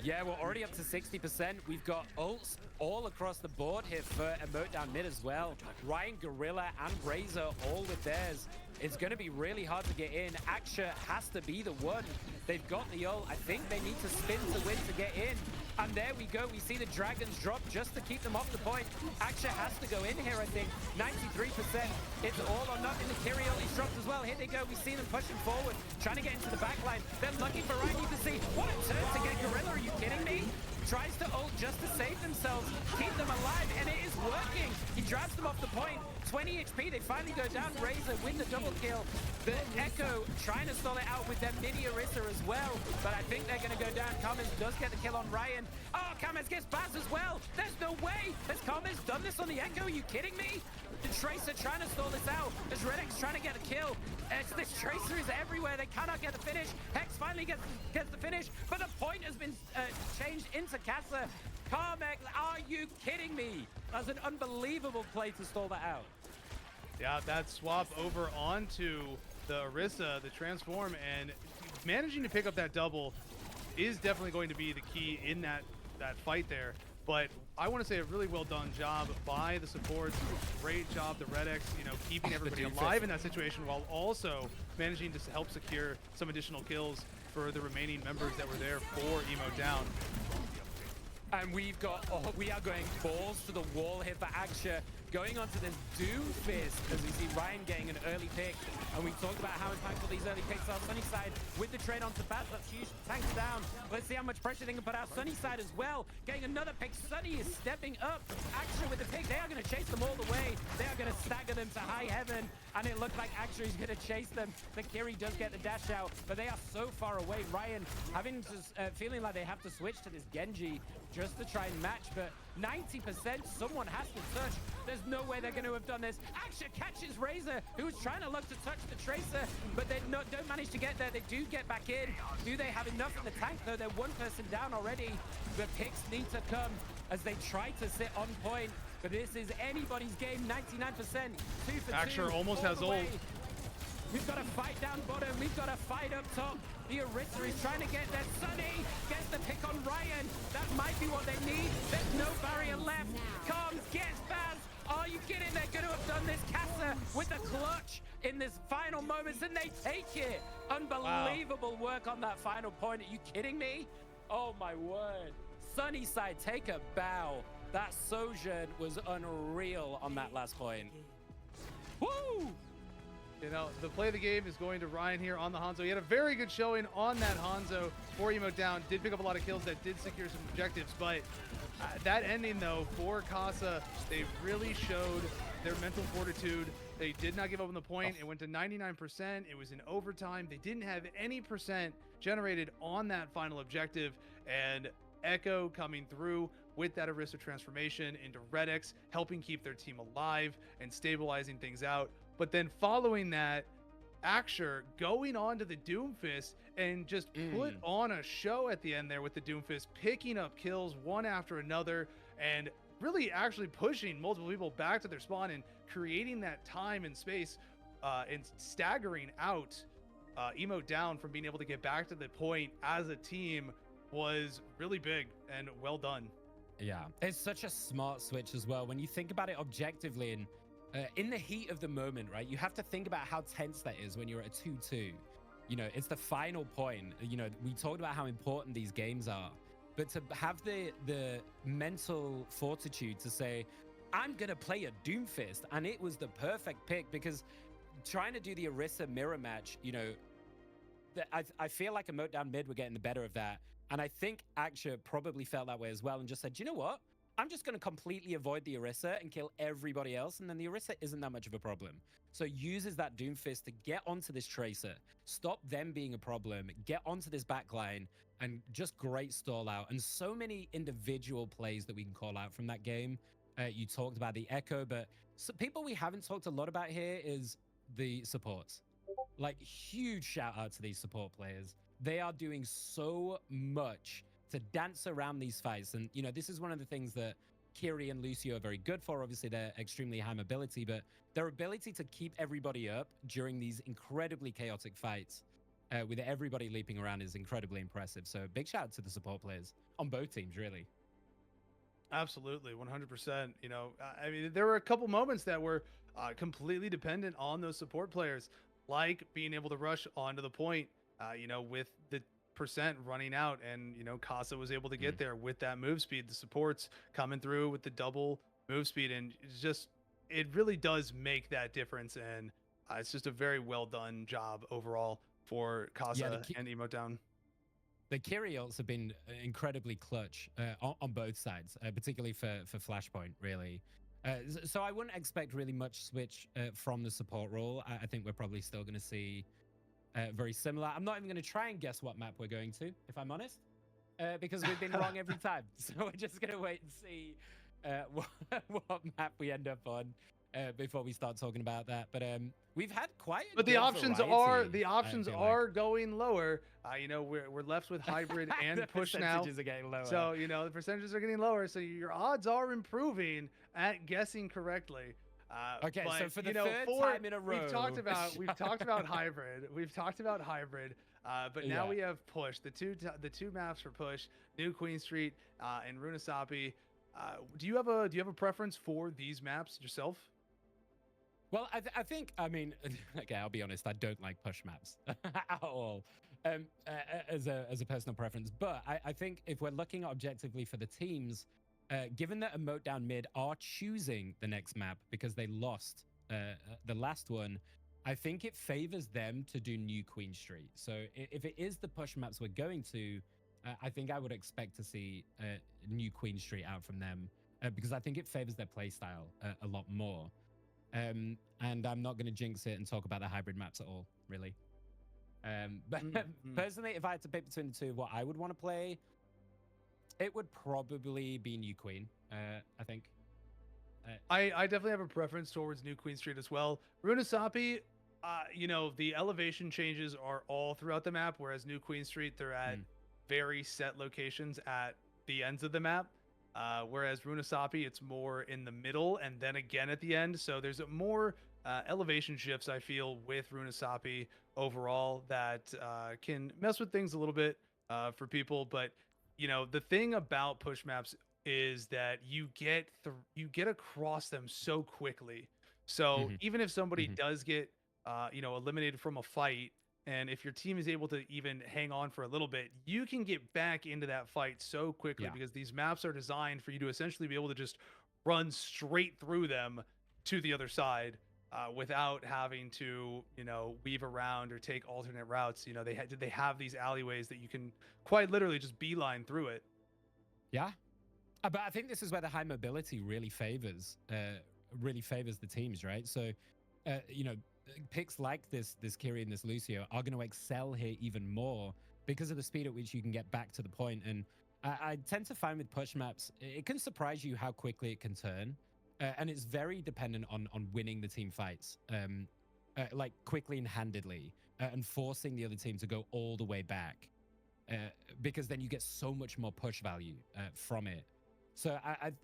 Yeah, we're already up to 60%. We've got ults all across the board here for Emote down mid as well. Ryan, Gorilla, and Razor all with theirs. It's going to be really hard to get in. Aksha has to be the one. They've got the ult. I think they need to spin to win to get in. And there we go. We see the dragons drop just to keep them off the point. Aksha has to go in here, I think. 93%. It's all or nothing. The Kiri ult is dropped as well. Here they go. We see them pushing forward, trying to get into the back line. They're looking for Ryan. You can see, what a turn to get Gorilla. Are you kidding me? Tries to ult just to save themselves, keep them alive, and it is working. He drives them off the point. 20 HP, they finally go down. Razor with the double kill. The Echo trying to stall it out with their mini Orisa as well, but I think they're going to go down. Kamez does get the kill on Ryan. Oh, Kamez gets Baz as well. There's no way. Has Kamez done this on the Echo? Are you kidding me? The Tracer trying to stall this out. As Redx trying to get a kill. This Tracer is everywhere. They cannot get the finish. Hex finally gets the finish, but the point has been changed into Kasa. Carmex, are you kidding me? That's an unbelievable play to stall that out. Yeah, that swap over onto the Orisa, the transform, and managing to pick up that double is definitely going to be the key in that fight there. But I want to say a really well done job by the supports. Great job, the Redx, you know, keeping everybody alive in that situation while also managing to help secure some additional kills for the remaining members that were there for Emote down. And we are going balls to the wall here for Aksha. going on to this Doom Fist as we see Ryan getting an early pick. And we talked about how impactful these early picks are. Sunnyside with the trade onto Bats, that's huge. Tanks down. Let's see how much pressure they can put out. Sunnyside as well, getting another pick. Sunny is stepping up. Action with the pick. They are going to chase them all the way. They are going to stagger them to high heaven. And it looks like Action is going to chase them. The Kiri does get the dash out, but they are so far away. Ryan having to, feeling like they have to switch to this Genji just to try and match, but 90%, someone has to touch. There's no way they're going to have done this. Action catches Razor, who was trying to look to touch the Tracer, but they don't manage to get there. They do get back in. Do they have enough in the tank, though? They're one person down already. The picks need to come as they try to sit on point, but this is anybody's game. 99%, 2 for 2. Action almost has ult. We've got to fight down bottom. We've got to fight up top. The Orisa is trying to get there. Sunny gets the pick on Ryan. That might be what they need. There's no barrier left. Comes, gets Baz. Are you kidding? They're going to have done this. Kasa with the clutch in this final moments, and they take it. Unbelievable work on that final point. Are you kidding me? Oh, my word. Sunnyside, take a bow. That Sojourn was unreal on that last point. Woo! You know, the play of the game is going to Ryan here on the Hanzo. He had a very good showing on that Hanzo for Emote down. Did pick up a lot of kills that did secure some objectives, but that ending, though, for Kasa, they really showed their mental fortitude. They did not give up on the point. It went to 99%. It was in overtime. They didn't have any percent generated on that final objective, and Echo coming through with that Orisa transformation into Redix, helping keep their team alive and stabilizing things out. But then following that, Axure going on to the Doomfist and just put on a show at the end there with the Doomfist, picking up kills one after another and really actually pushing multiple people back to their spawn and creating that time and space and staggering out Emote down from being able to get back to the point as a team was really big and well done. Yeah, it's such a smart switch as well. When you think about it objectively and in the heat of the moment, right? You have to think about how tense that is when you're at a 2-2. You know, it's the final point. You know, we talked about how important these games are, but to have the mental fortitude to say, I'm going to play a Doomfist, and it was the perfect pick because trying to do the Orisa mirror match, you know, I feel like Emote down mid were getting the better of that. And I think Axure probably felt that way as well and just said, you know what? I'm just going to completely avoid the Orisa and kill everybody else. And then the Orisa isn't that much of a problem. So uses that Doomfist to get onto this Tracer, stop them being a problem, get onto this backline, and just great stall out. And so many individual plays that we can call out from that game. You talked about the Echo, but people we haven't talked a lot about here is the supports. Like, huge shout out to these support players. They are doing so much to dance around these fights. And, you know, this is one of the things that Kiri and Lucio are very good for. Obviously, they're extremely high mobility, but their ability to keep everybody up during these incredibly chaotic fights with everybody leaping around is incredibly impressive. So big shout out to the support players on both teams, really. Absolutely, 100%. You know, I mean, there were a couple moments that were completely dependent on those support players, like being able to rush onto the point, you know, with the percent running out, and you know, Kasa was able to get there with that move speed, the supports coming through with the double move speed, and it's just, it really does make that difference, and it's just a very well done job overall for Kasa and Emote down. The Kiri ults have been incredibly clutch on both sides, particularly for Flashpoint, really. So I wouldn't expect really much switch from the support role. I think we're probably still going to see very similar. I'm not even going to try and guess what map we're going to, if I'm honest, because we've been wrong every time. So we're just going to wait and see what map we end up on before we start talking about that. But we've had quite a the options are going lower. You know, we're left with hybrid and push now. Are getting lower. So, you know, the percentages are getting lower. So your odds are improving at guessing correctly. Okay, but, so for the third time in a row, we've talked about hybrid. We've talked about hybrid. But now we have push. The two maps for push, New Queen Street and Runasapi. Do you have a preference for these maps yourself? Well, I think, I mean, okay, I'll be honest, I don't like push maps at all as a personal preference. But I think if we're looking objectively for the teams, given that Emote down mid are choosing the next map because they lost the last one, I think it favors them to do New Queen Street. So if it is the push maps we're going to, I think I would expect to see New Queen Street out from them because I think it favors their playstyle a lot more. And I'm not going to jinx it and talk about the hybrid maps at all, really. But personally, if I had to pick between the two of what I would want to play, it would probably be New Queen, I think. I definitely have a preference towards New Queen Street as well. Runasapi, you know, the elevation changes are all throughout the map, whereas New Queen Street, they're at very set locations at the ends of the map. Whereas Runasapi, it's more in the middle and then again at the end. So there's more elevation shifts, I feel, with Runasapi overall that can mess with things a little bit for people. But, you know, the thing about push maps is that you get across them so quickly. So even if somebody does get you know, eliminated from a fight, and if your team is able to even hang on for a little bit, you can get back into that fight so quickly because these maps are designed for you to essentially be able to just run straight through them to the other side without having to, you know, weave around or take alternate routes. You know, they have these alleyways that you can quite literally just beeline through it. Yeah. But I think this is where the high mobility really favors the teams, right? So, you know, picks like this Kiri and this Lucio are going to excel here even more because of the speed at which you can get back to the point. And I tend to find with push maps, it can surprise you how quickly it can turn. And it's very dependent on winning the team fights, like quickly and handedly, and forcing the other team to go all the way back. Because then you get so much more push value from it. So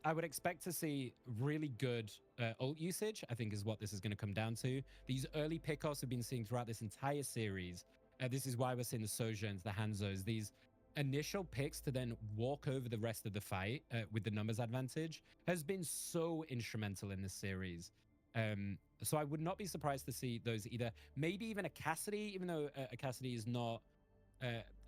I would expect to see really good ult usage, I think is what this is going to come down to. These early pickoffs we've been seeing throughout this entire series. This is why we're seeing the Sojans, the Hanzos, these initial picks to then walk over the rest of the fight with the numbers advantage has been so instrumental in this series. So I would not be surprised to see those either. Maybe even a Cassidy, even though a Cassidy is not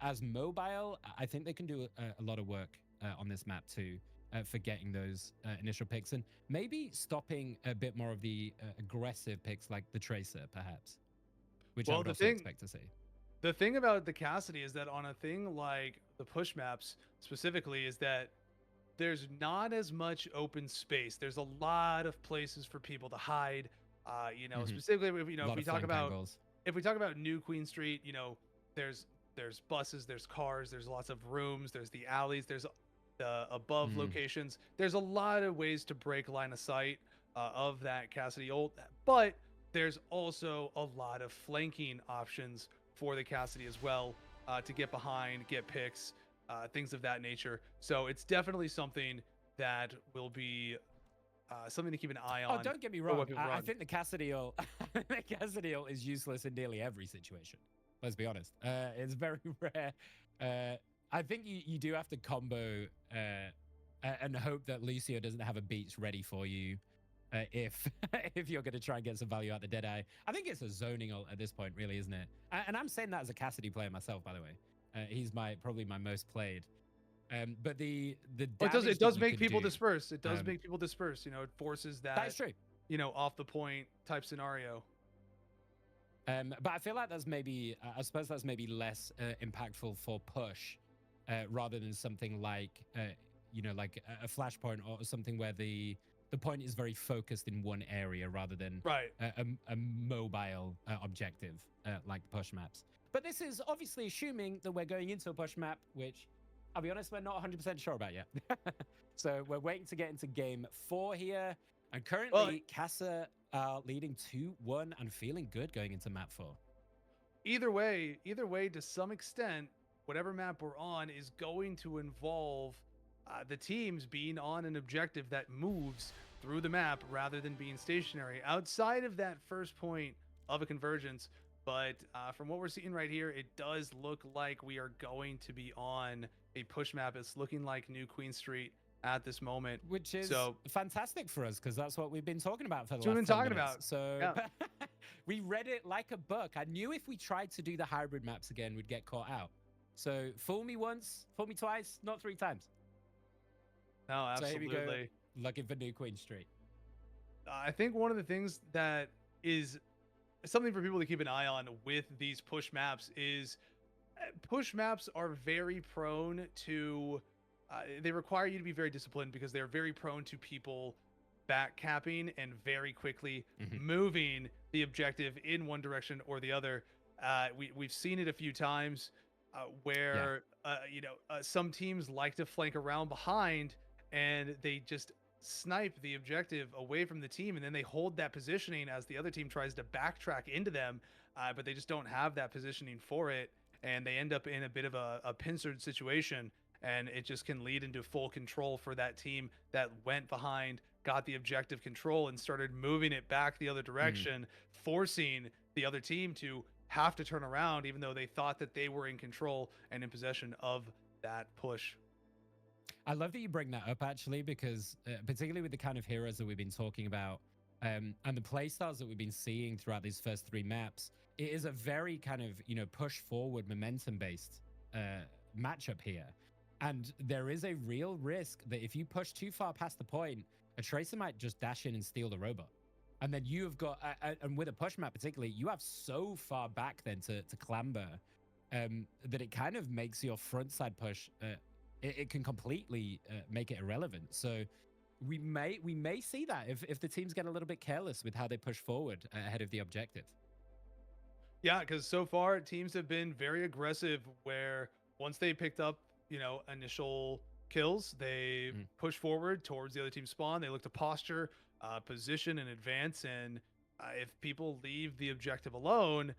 as mobile, I think they can do a lot of work on this map too. For getting those initial picks and maybe stopping a bit more of the aggressive picks like the Tracer, perhaps, which I would also expect to see. The thing about the Cassidy is that on a thing like the push maps specifically is that there's not as much open space. There's a lot of places for people to hide. You know, specifically, if we talk about New Queen Street, you know, there's buses, there's cars, there's lots of rooms, there's the alleys, there's above locations. There's a lot of ways to break line of sight of that Cassidy ult, but there's also a lot of flanking options for the Cassidy as well to get behind, get picks, things of that nature. So it's definitely something that will be something to keep an eye on. Oh, don't get me wrong. I think the Cassidy ult, the Cassidy ult is useless in nearly every situation. Let's be honest. It's very rare. I think you do have to combo and hope that Lucio doesn't have a beats ready for you if you're going to try and get some value out the Deadeye. I think it's a zoning ult at this point, really, isn't it? And I'm saying that as a Cassidy player myself, by the way. He's probably my most played. But the it does make people disperse. It does make people disperse. You know, it forces that is true. You know, off the point type scenario. But I feel like that's maybe I suppose that's maybe less impactful for push. Rather than something like, you know, like a flashpoint or something where the point is very focused in one area rather than a mobile objective like push maps. But this is obviously assuming that we're going into a push map, which I'll be honest, we're not 100% sure about yet. So we're waiting to get into game 4 here. And currently, Kasa leading 2-1 and feeling good going into map 4. Either way, to some extent, whatever map we're on is going to involve the teams being on an objective that moves through the map rather than being stationary outside of that first point of a convergence. But from what we're seeing right here, it does look like we are going to be on a push map. It's looking like New Queen Street at this moment, which is fantastic for us because that's what we've been talking about for the last 10 we've been talking minutes. about. So yeah. We read it like a book. I knew if we tried to do the hybrid maps again, we'd get caught out. So fool me once, fool me twice, not 3 times. No, So here we go, absolutely. looking for new Queen Street. I think one of the things that is something for people to keep an eye on with these push maps is push maps are very prone to they require you to be very disciplined because they're very prone to people back capping and very quickly Mhm. moving the objective in one direction or the other. We've seen it a few times Yeah. where some teams like to flank around behind and they just snipe the objective away from the team, and then they hold that positioning as the other team tries to backtrack into them, but they just don't have that positioning for it, and they end up in a bit of a pincered situation, and it just can lead into full control for that team that went behind, got the objective control, and started moving it back the other Mm. direction, forcing the other team to have to turn around even though they thought that they were in control and in possession of that push. I love that you bring that up actually, because particularly with the kind of heroes that we've been talking about, and the playstyles that we've been seeing throughout these first three maps, it is a very kind of push forward momentum based matchup here, and there is a real risk that if you push too far past the point, a tracer might just dash in and steal the robot. And then you have got, and with a push map particularly, you have so far back then to clamber that it kind of makes your front side push it can completely make it irrelevant. So we may see that if the teams get a little bit careless with how they push forward ahead of the objective. Yeah, because so far teams have been very aggressive where once they picked up, initial kills, they Mm. push forward towards the other team's spawn. They look to posture, position, and advance. And if people leave the objective alone,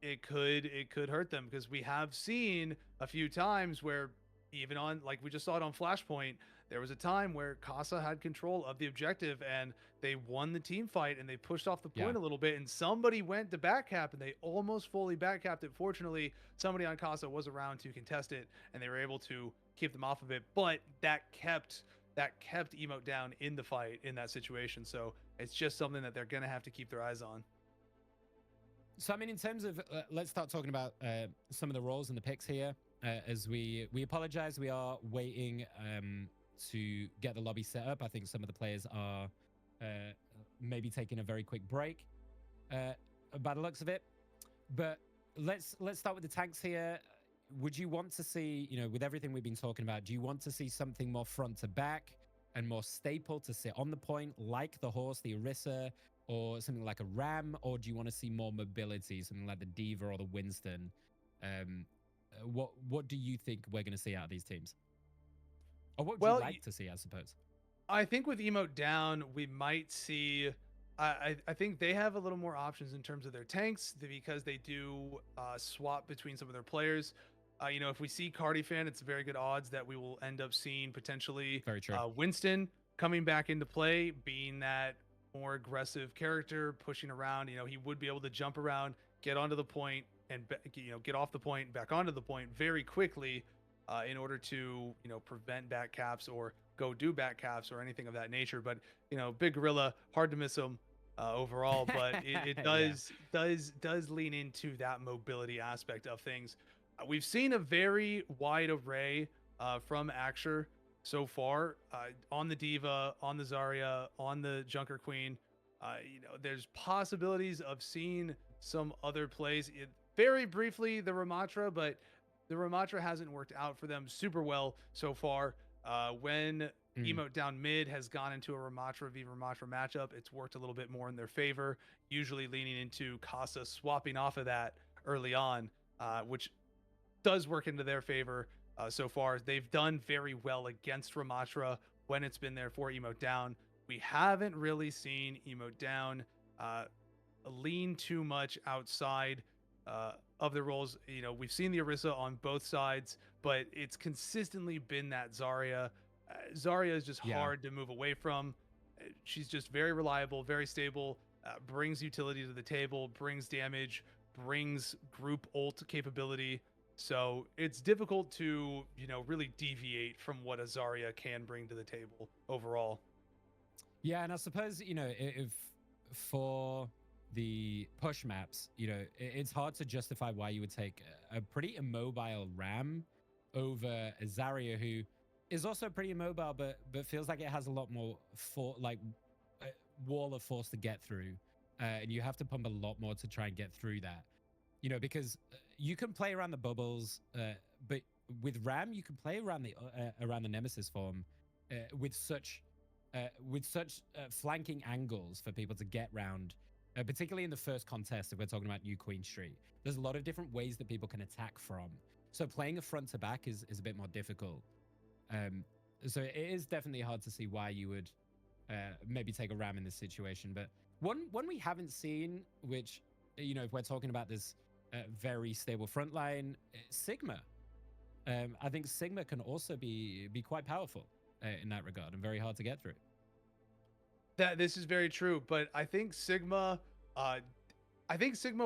it could hurt them because we have seen a few times where even on like we just saw it on Flashpoint, there was a time where Kasa had control of the objective and they won the team fight and they pushed off the Yeah. point a little bit and somebody went to backcap and they almost fully backcapped it. Fortunately, somebody on Kasa was around to contest it and they were able to keep them off of it. But that kept Emote down in the fight in that situation. So it's just something that they're gonna have to keep their eyes on. So I mean, in terms of let's start talking about some of the roles and the picks here. As we apologize, we are waiting to get the lobby set up. I think some of the players are uh, maybe taking a very quick break by the looks of it. But let's start with the tanks here. Would you want to see, with everything we've been talking about, do you want to see something more front to back and more staple to sit on the point, like the horse, the Orisa, or something like a ram, or do you want to see more mobility, something like the Diva or the Winston? What do you think we're going to see out of these teams, or what would you Well, like to see, I suppose? I think with Emote down, we might see. I think they have a little more options in terms of their tanks because they do swap between some of their players. If we see Cardifan, it's very good odds that we will end up seeing potentially Very true. Winston coming back into play, being that more aggressive character, pushing around. He would be able to jump around, get onto the point, and get off the point, back onto the point very quickly, in order to prevent back caps or go do back caps or anything of that nature. But Big Gorilla, hard to miss him overall, but it Yeah. does lean into that mobility aspect of things. We've seen a very wide array from Axer so far on the Diva, on the Zarya, on the Junker Queen. There's possibilities of seeing some other plays. Very briefly, the Ramatra, but the Ramatra hasn't worked out for them super well so far. When Mm. Emote down mid has gone into a Ramatra v Ramatra matchup, it's worked a little bit more in their favor, usually leaning into Kasa swapping off of that early on, which does work into their favor so far. They've done very well against Ramatra when it's been there for Emote down. We haven't really seen Emote down uh, lean too much outside of the roles. We've seen the Orisa on both sides, but it's consistently been that Zarya. Zarya is just Yeah. hard to move away from. She's just very reliable, very stable, brings utility to the table, brings damage, brings group ult capability. So it's difficult to, really deviate from what a Zarya can bring to the table overall. Yeah, and I suppose if for the push maps, it's hard to justify why you would take a pretty immobile Ram over a Zarya who is also pretty immobile, but feels like it has a lot more uh, wall of force to get through, and you have to pump a lot more to try and get through that. Because you can play around the bubbles, but with Ram you can play around the Nemesis form with such flanking angles for people to get round. Particularly in the first contest, if we're talking about New Queen Street, there's a lot of different ways that people can attack from. So playing a front to back is a bit more difficult. Um, so it is definitely hard to see why you would maybe take a Ram in this situation. But one we haven't seen, which if we're talking about this very stable front line, Sigma. I think Sigma can also be quite powerful in that regard and very hard to get through. That this is very true, but uh, I think Sigma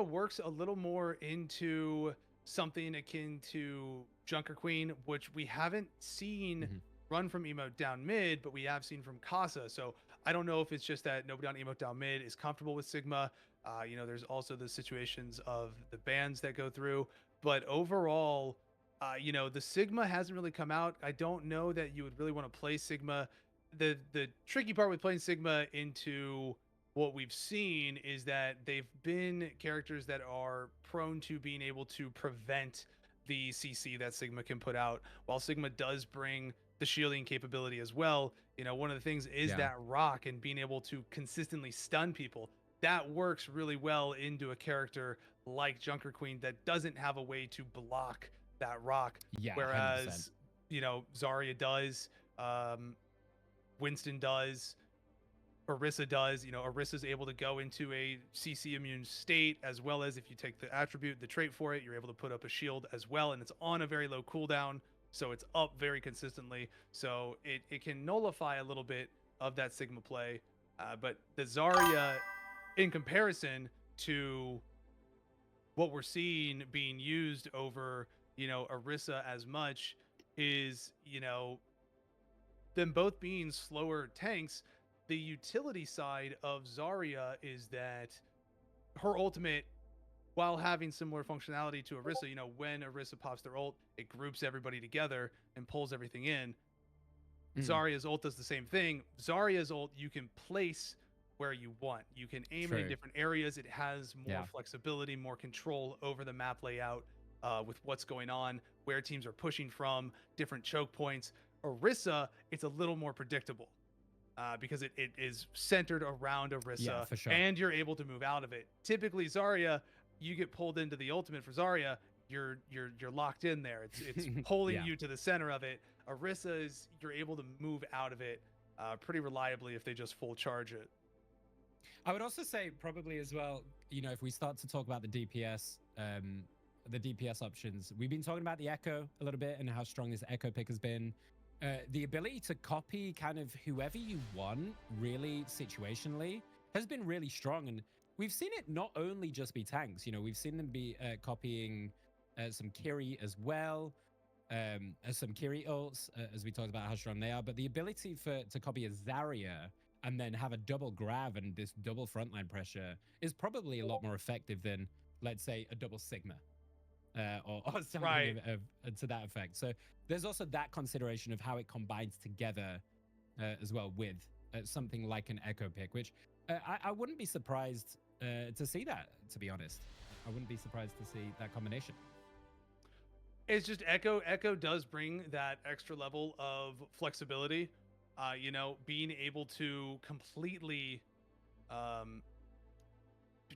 works a little more into something akin to Junker Queen, which we haven't seen Mm-hmm. run from Emote down mid, but we have seen from Kasa. So I don't know if it's just that nobody on Emote down mid is comfortable with Sigma. There's also the situations of the bans that go through, but overall, the Sigma hasn't really come out. I don't know that you would really want to play Sigma. The tricky part with playing Sigma into what we've seen is that they've been characters that are prone to being able to prevent the CC that Sigma can put out. While Sigma does bring the shielding capability as well, one of the things is that rock and being able to consistently stun people. That works really well into a character like Junker Queen that doesn't have a way to block that rock. Yeah, Whereas, 100%. Zarya does, Winston does, Orisa does. Orisa's able to go into a CC immune state, as well as if you take the attribute, the trait for it, you're able to put up a shield as well, and it's on a very low cooldown, so it's up very consistently. So it can nullify a little bit of that Sigma play. But the Zarya, in comparison to what we're seeing being used over, Orisa as much, is, them both being slower tanks. The utility side of Zarya is that her ultimate, while having similar functionality to Orisa, when Orisa pops their ult, it groups everybody together and pulls everything in. Zarya's ult does the same thing. Zarya's ult you can place where you want. You can aim it in different areas. It has more flexibility, more control over the map layout with what's going on, where teams are pushing from, different choke points. Orisa, it's a little more predictable. Because it is centered around Orisa, for sure. and you're able to move out of it. Typically, Zarya, you get pulled into the ultimate for Zarya, you're locked in there. It's pulling you to the center of it. Orisa is you're able to move out of it pretty reliably if they just full charge it. I would also say probably as well, if we start to talk about the DPS options, we've been talking about the Echo a little bit and how strong this Echo pick has been. The ability to copy kind of whoever you want, really situationally, has been really strong. And we've seen it not only just be tanks, we've seen them be copying some Kiri as well, some Kiri ults, as we talked about how strong they are. But the ability to copy a Zarya and then have a double grab and this double frontline pressure is probably a lot more effective than, let's say, a double Sigma. Or something to that effect. So there's also that consideration of how it combines together as well with something like an Echo pick, which I wouldn't be surprised to see that, to be honest. I wouldn't be surprised to see that combination. It's just Echo does bring that extra level of flexibility. Being able to completely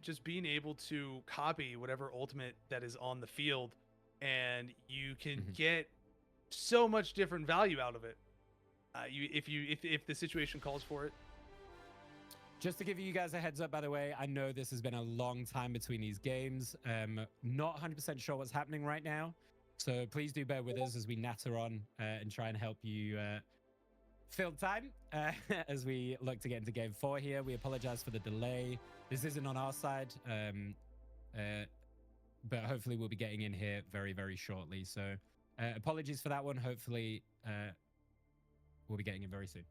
just being able to copy whatever ultimate that is on the field, and you can get so much different value out of it. If the situation calls for it. Just to give you guys a heads up, by the way, I know this has been a long time between these games. Not 100% sure what's happening right now, so please do bear with us as we natter on and try and help you fill time as we look to get into game 4 here. We apologize for the delay. This isn't on our side, but hopefully we'll be getting in here very, very shortly. So apologies for that one. Hopefully we'll be getting in very soon.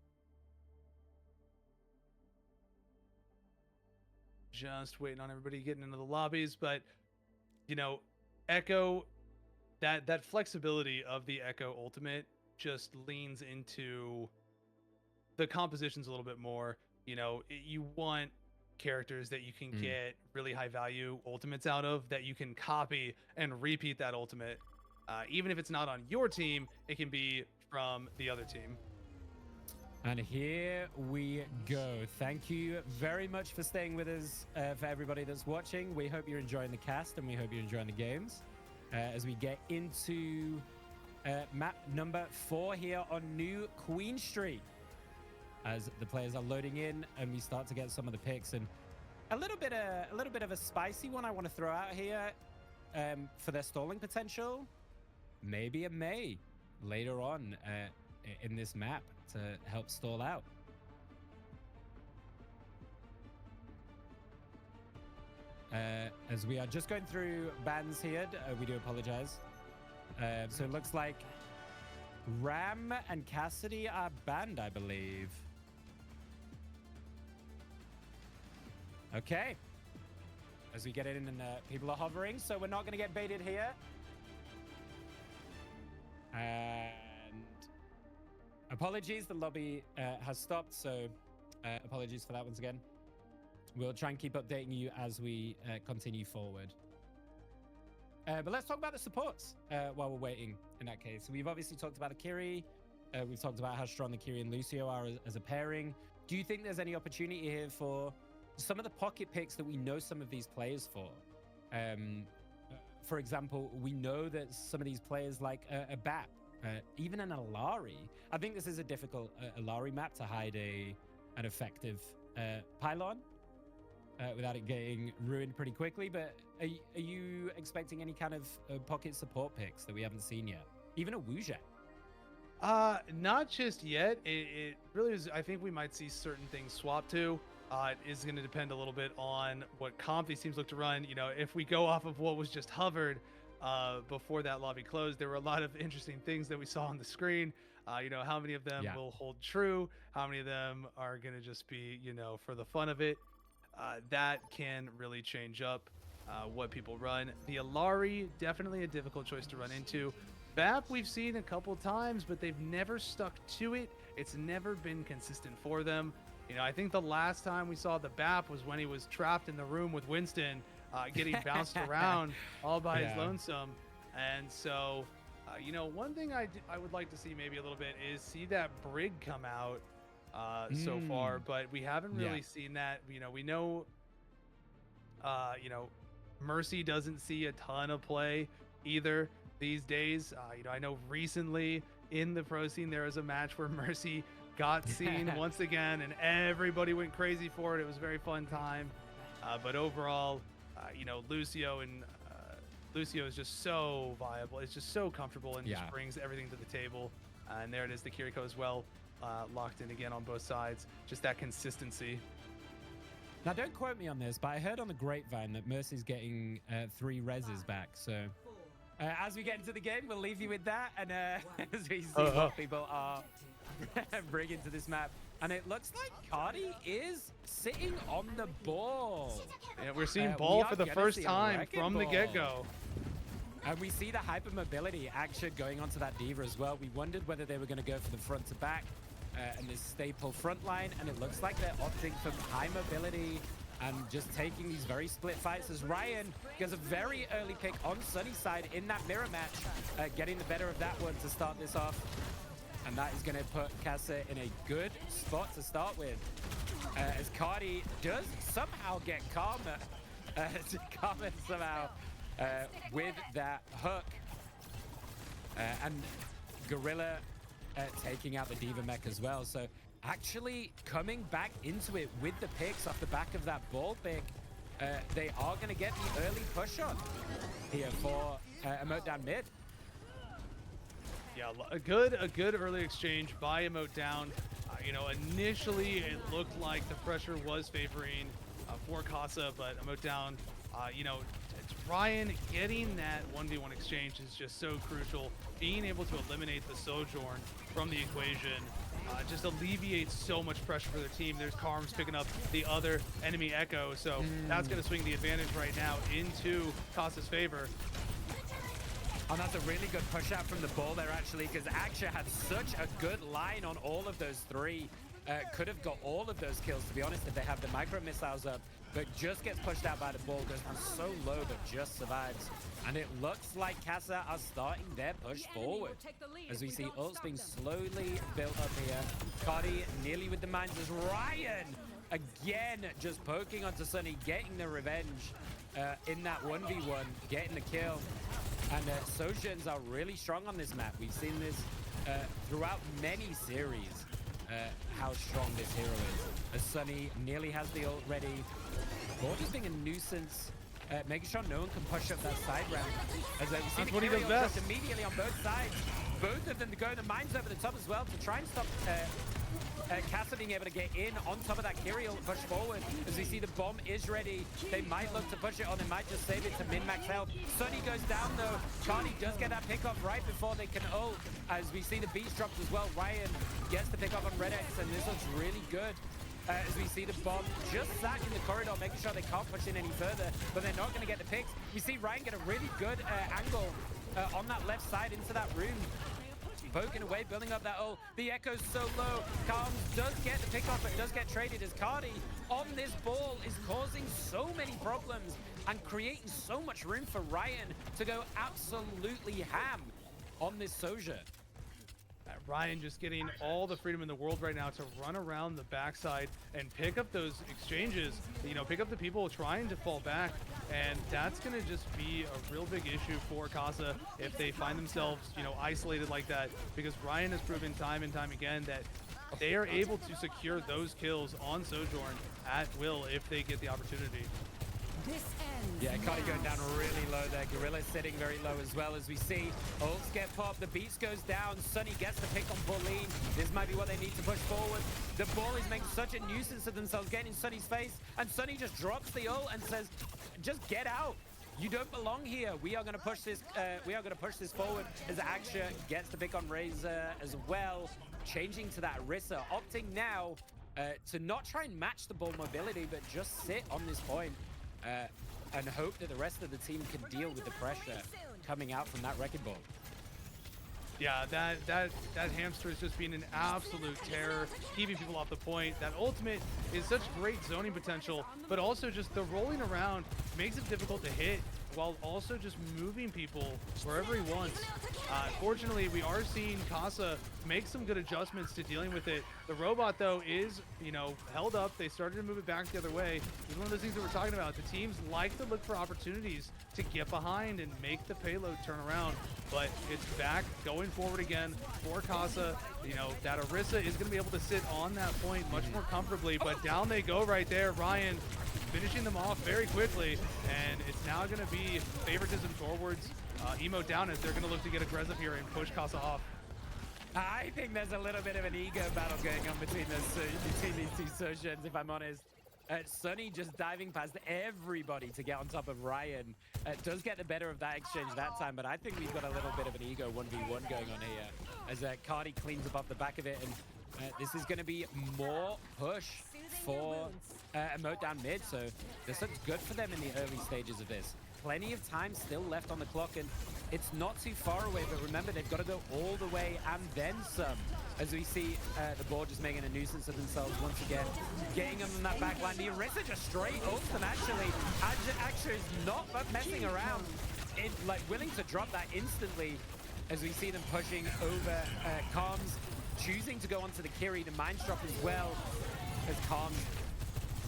Just waiting on everybody getting into the lobbies, but Echo, that flexibility of the Echo ultimate just leans into the compositions a little bit more. You know, you want characters that you can get really high value ultimates out of, that you can copy and repeat that ultimate. Even if it's not on your team, it can be from the other team. And here we go. Thank you very much for staying with us. For everybody that's watching, we hope you're enjoying the cast and we hope you're enjoying the games. As we get into map number 4 here on New Queen Street, as the players are loading in and we start to get some of the picks, and a little bit of a spicy one I want to throw out here for their stalling potential. Maybe a May later on in this map to help stall out. As we are just going through bans here, we do apologize. So it looks like Ram and Cassidy are banned, I believe. Okay. As we get in and people are hovering, so we're not going to get baited here. And apologies, the lobby has stopped, so apologies for that once again. We'll try and keep updating you as we continue forward. But let's talk about the supports while we're waiting in that case. So we've obviously talked about Akiri. We've talked about how strong Akiri and Lucio are as a pairing. Do you think there's any opportunity here for some of the pocket picks that we know some of these players for? For example, we know that some of these players like a BAP, even an Alari. I think this is a difficult Alari map to hide an effective pylon without it getting ruined pretty quickly. But are you expecting any kind of pocket support picks that we haven't seen yet? Even a Wuja? Not just yet. It really is. I think we might see certain things swap to. It is going to depend a little bit on what comp these teams look to run. You know, if we go off of what was just hovered before that lobby closed, there were a lot of interesting things that we saw on the screen. You know, how many of them will hold true? How many of them are going to just be, you know, for the fun of it? That can really change up what people run. The Alari, definitely a difficult choice to run into. BAP we've seen a couple times, but they've never stuck to it. It's never been consistent for them. You know, I think the last time we saw the BAP was when he was trapped in the room with Winston, getting bounced around all by his lonesome. And so, you know, one thing I would like to see maybe a little bit is see that Brig come out so far, but we haven't really seen that. You know, we know, you know, Mercy doesn't see a ton of play either these days. You know, I know recently in the pro scene there was a match where Mercy got seen once again and everybody went crazy for it. It was a very fun time. But overall, you know, Lucio is just so viable. It's just so comfortable and just brings everything to the table. And there it is, the Kiriko as well, locked in again on both sides. Just that consistency. Now, don't quote me on this, but I heard on the grapevine that Mercy's getting 3 reses back. So as we get into the game, we'll leave you with that. And as we see what people are bringing to this map. And it looks like Cardi is sitting on the ball. Yeah, we're seeing ball for the first time from the get-go. And we see the hypermobility action going onto that Diva as well. We wondered whether they were going to go for the front to back and this staple front line. And it looks like they're opting for high mobility and just taking these very split fights as Ryan gets a very early pick on Sunnyside in that mirror match, getting the better of that one to start this off. And that is going to put Kasa in a good spot to start with. As Cardi does somehow get Karma, somehow with that hook. And Gorilla taking out the Diva mech as well. So actually coming back into it with the picks off the back of that ball pick. They are going to get the early push on here for Emote down mid. Yeah, a good early exchange by Emote down. You know, initially it looked like the pressure was favoring for Kasa, but Emote down. You know, Ryan getting that 1v1 exchange is just so crucial. Being able to eliminate the Sojourn from the equation just alleviates so much pressure for their team. There's Karms picking up the other enemy Echo, so that's going to swing the advantage right now into Kasa's favor. And that's a really good push out from the ball there, actually, because Aksha had such a good line on all of those three. Could have got all of those kills, to be honest, if they have the micro missiles up, but just gets pushed out by the ball, goes down so low, but just survives. And it looks like Kasa are starting their push forward. As we see ults being slowly built up here. Cardi nearly with the mines as Ryan, again, just poking onto Sunny, getting the revenge in that 1v1, getting the kill. And Sojans are really strong on this map. We've seen this throughout many series. How strong this hero is. As Sunny nearly has the ult ready. Ball just being a nuisance, making sure no one can push up that side ramp. As we see the Kyriel just immediately on both sides. Both of them going the mines over the top as well to try and stop Kasa being able to get in on top of that Kyriel and push forward. As we see the bomb is ready, they might look to push it on, they might just save it to min-max health. Sunny goes down though. Cardi does get that pick off right before they can ult. As we see the beast dropped as well, Ryan gets the pick off on Red X, and this looks really good. As we see the bomb just sat in the corridor, making sure they can't push in any further, but they're not going to get the picks. We see Ryan get a really good angle on that left side into that room. Poking away, building up that ult. The echo's so low. Calms does get the pick off, but does get traded as Cardi on this ball is causing so many problems and creating so much room for Ryan to go absolutely ham on this Soja. Ryan just getting all the freedom in the world right now to run around the backside and pick up those exchanges, you know, pick up the people trying to fall back. And that's going to just be a real big issue for Kasa if they find themselves, you know, isolated like that, because Ryan has proven time and time again that they are able to secure those kills on Sojourn at will if they get the opportunity. Yeah, Cardi going down really low there. Gorilla's sitting very low as well, as we see. Ults get popped, the beast goes down. Sunny gets the pick on Pauline. This might be what they need to push forward. The ball is making such a nuisance of themselves, getting in Sunny's face, and Sunny just drops the ult and says, just get out. You don't belong here. We are going to push this. We are going to push this forward. As Aksha gets the pick on Razor as well, changing to that Orisa, opting now to not try and match the ball mobility, but just sit on this point. And hope that the rest of the team can deal with the pressure coming out from that wrecking ball. Yeah, that hamster is just being an absolute terror, keeping people off the point. That ultimate is such great zoning potential, but also just the rolling around makes it difficult to hit while also just moving people wherever he wants. Fortunately, we are seeing Kasa make some good adjustments to dealing with it. The robot, though, is, you know, held up. They started to move it back the other way. It's one of those things that we're talking about. The teams like to look for opportunities to get behind and make the payload turn around, but it's back going forward again for Kasa. You know, that Orisa is going to be able to sit on that point much more comfortably, but down they go right there. Ryan finishing them off very quickly, and it's now going to be favoritism towards Emote down as they're going to look to get aggressive here and push Kasa off. I think there's a little bit of an ego battle going on between these two Sojans, if I'm honest. Sunny just diving past everybody to get on top of Ryan. Does get the better of that exchange that time, but I think we've got a little bit of an ego 1v1 going on here as Cardi cleans up off the back of it, and this is going to be more push for Emote down mid, so this looks good for them in the early stages of this. Plenty of time still left on the clock, and it's not too far away, but remember, they've got to go all the way and then some. As we see the board just making a nuisance of themselves once again. Getting them on that back line. The Orisa just straight ults them, actually. Aksha is not messing around. Like, willing to drop that instantly as we see them pushing over Calms. Choosing to go onto the Kiri, the mines drop as well. As Calms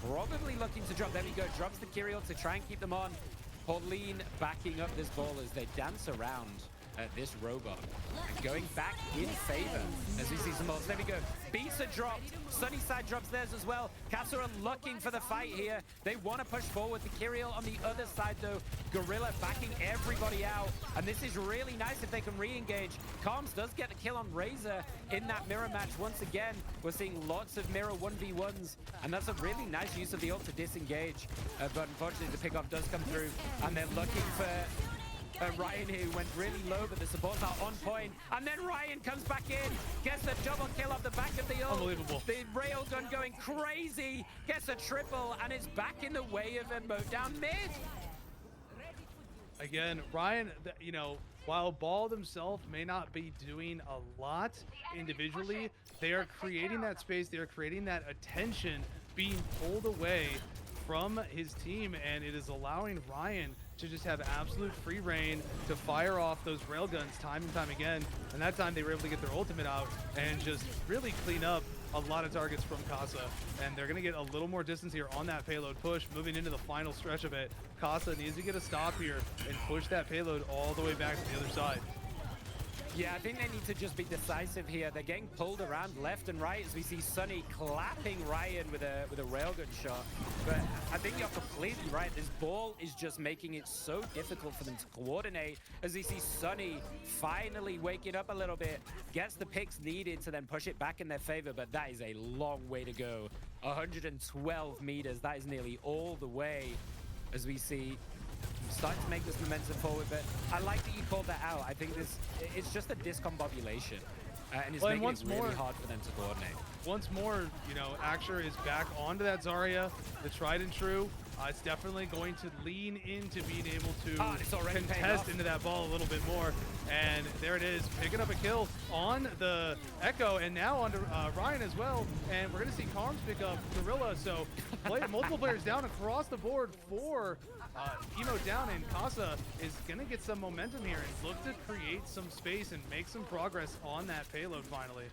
probably looking to drop. There we go. Drops the Kyriel to try and keep them on. Pauline backing up this ball as they dance around this robot. And going back in favor as we see some ults. There we go. Beats are dropped. Sunnyside drops theirs as well. Kasa are looking for the fight here. They want to push forward. The Kyriel on the other side, though. Gorilla backing everybody out. And this is really nice if they can re-engage. Calms does get the kill on Razor in that mirror match once again. We're seeing lots of mirror 1v1s. And that's a really nice use of the ult to disengage. But unfortunately, the pickoff does come through. And they're looking for Ryan, who went really low, but the supports are on point. And then Ryan comes back in, gets a double kill off the back of the ult. Unbelievable. The railgun going crazy, gets a triple, and it's back in the way of Emote down mid. Again, Ryan, you know, while Ball themselves may not be doing a lot individually, they are creating that space, they are creating that attention being pulled away from his team, and it is allowing Ryan to just have absolute free reign to fire off those railguns time and time again. And that time they were able to get their ultimate out and just really clean up a lot of targets from Kasa. And they're going to get a little more distance here on that payload push, moving into the final stretch of it. Kasa needs to get a stop here and push that payload all the way back to the other side. Yeah, I think they need to just be decisive here. They're getting pulled around left and right as we see Sunny clapping Ryan with a railgun shot. But I think you're completely right. This ball is just making it so difficult for them to coordinate as we see Sunny finally waking up a little bit, gets the picks needed to then push it back in their favor. But that is a long way to go. 112 meters. That is nearly all the way as we see starting to make this momentum forward, but I like that you called that out. I think it's just a discombobulation, and it's making it really hard for them to coordinate. Once more, you know, Axer is back onto that Zarya, the tried and true. It's definitely going to lean into being able to contest into that ball a little bit more. And there it is, picking up a kill on the Echo, and now onto Ryan as well. And we're going to see Karms pick up Gorilla. So multiple players down across the board for Emote down, and Kasa is going to get some momentum here and look to create some space and make some progress on that payload finally.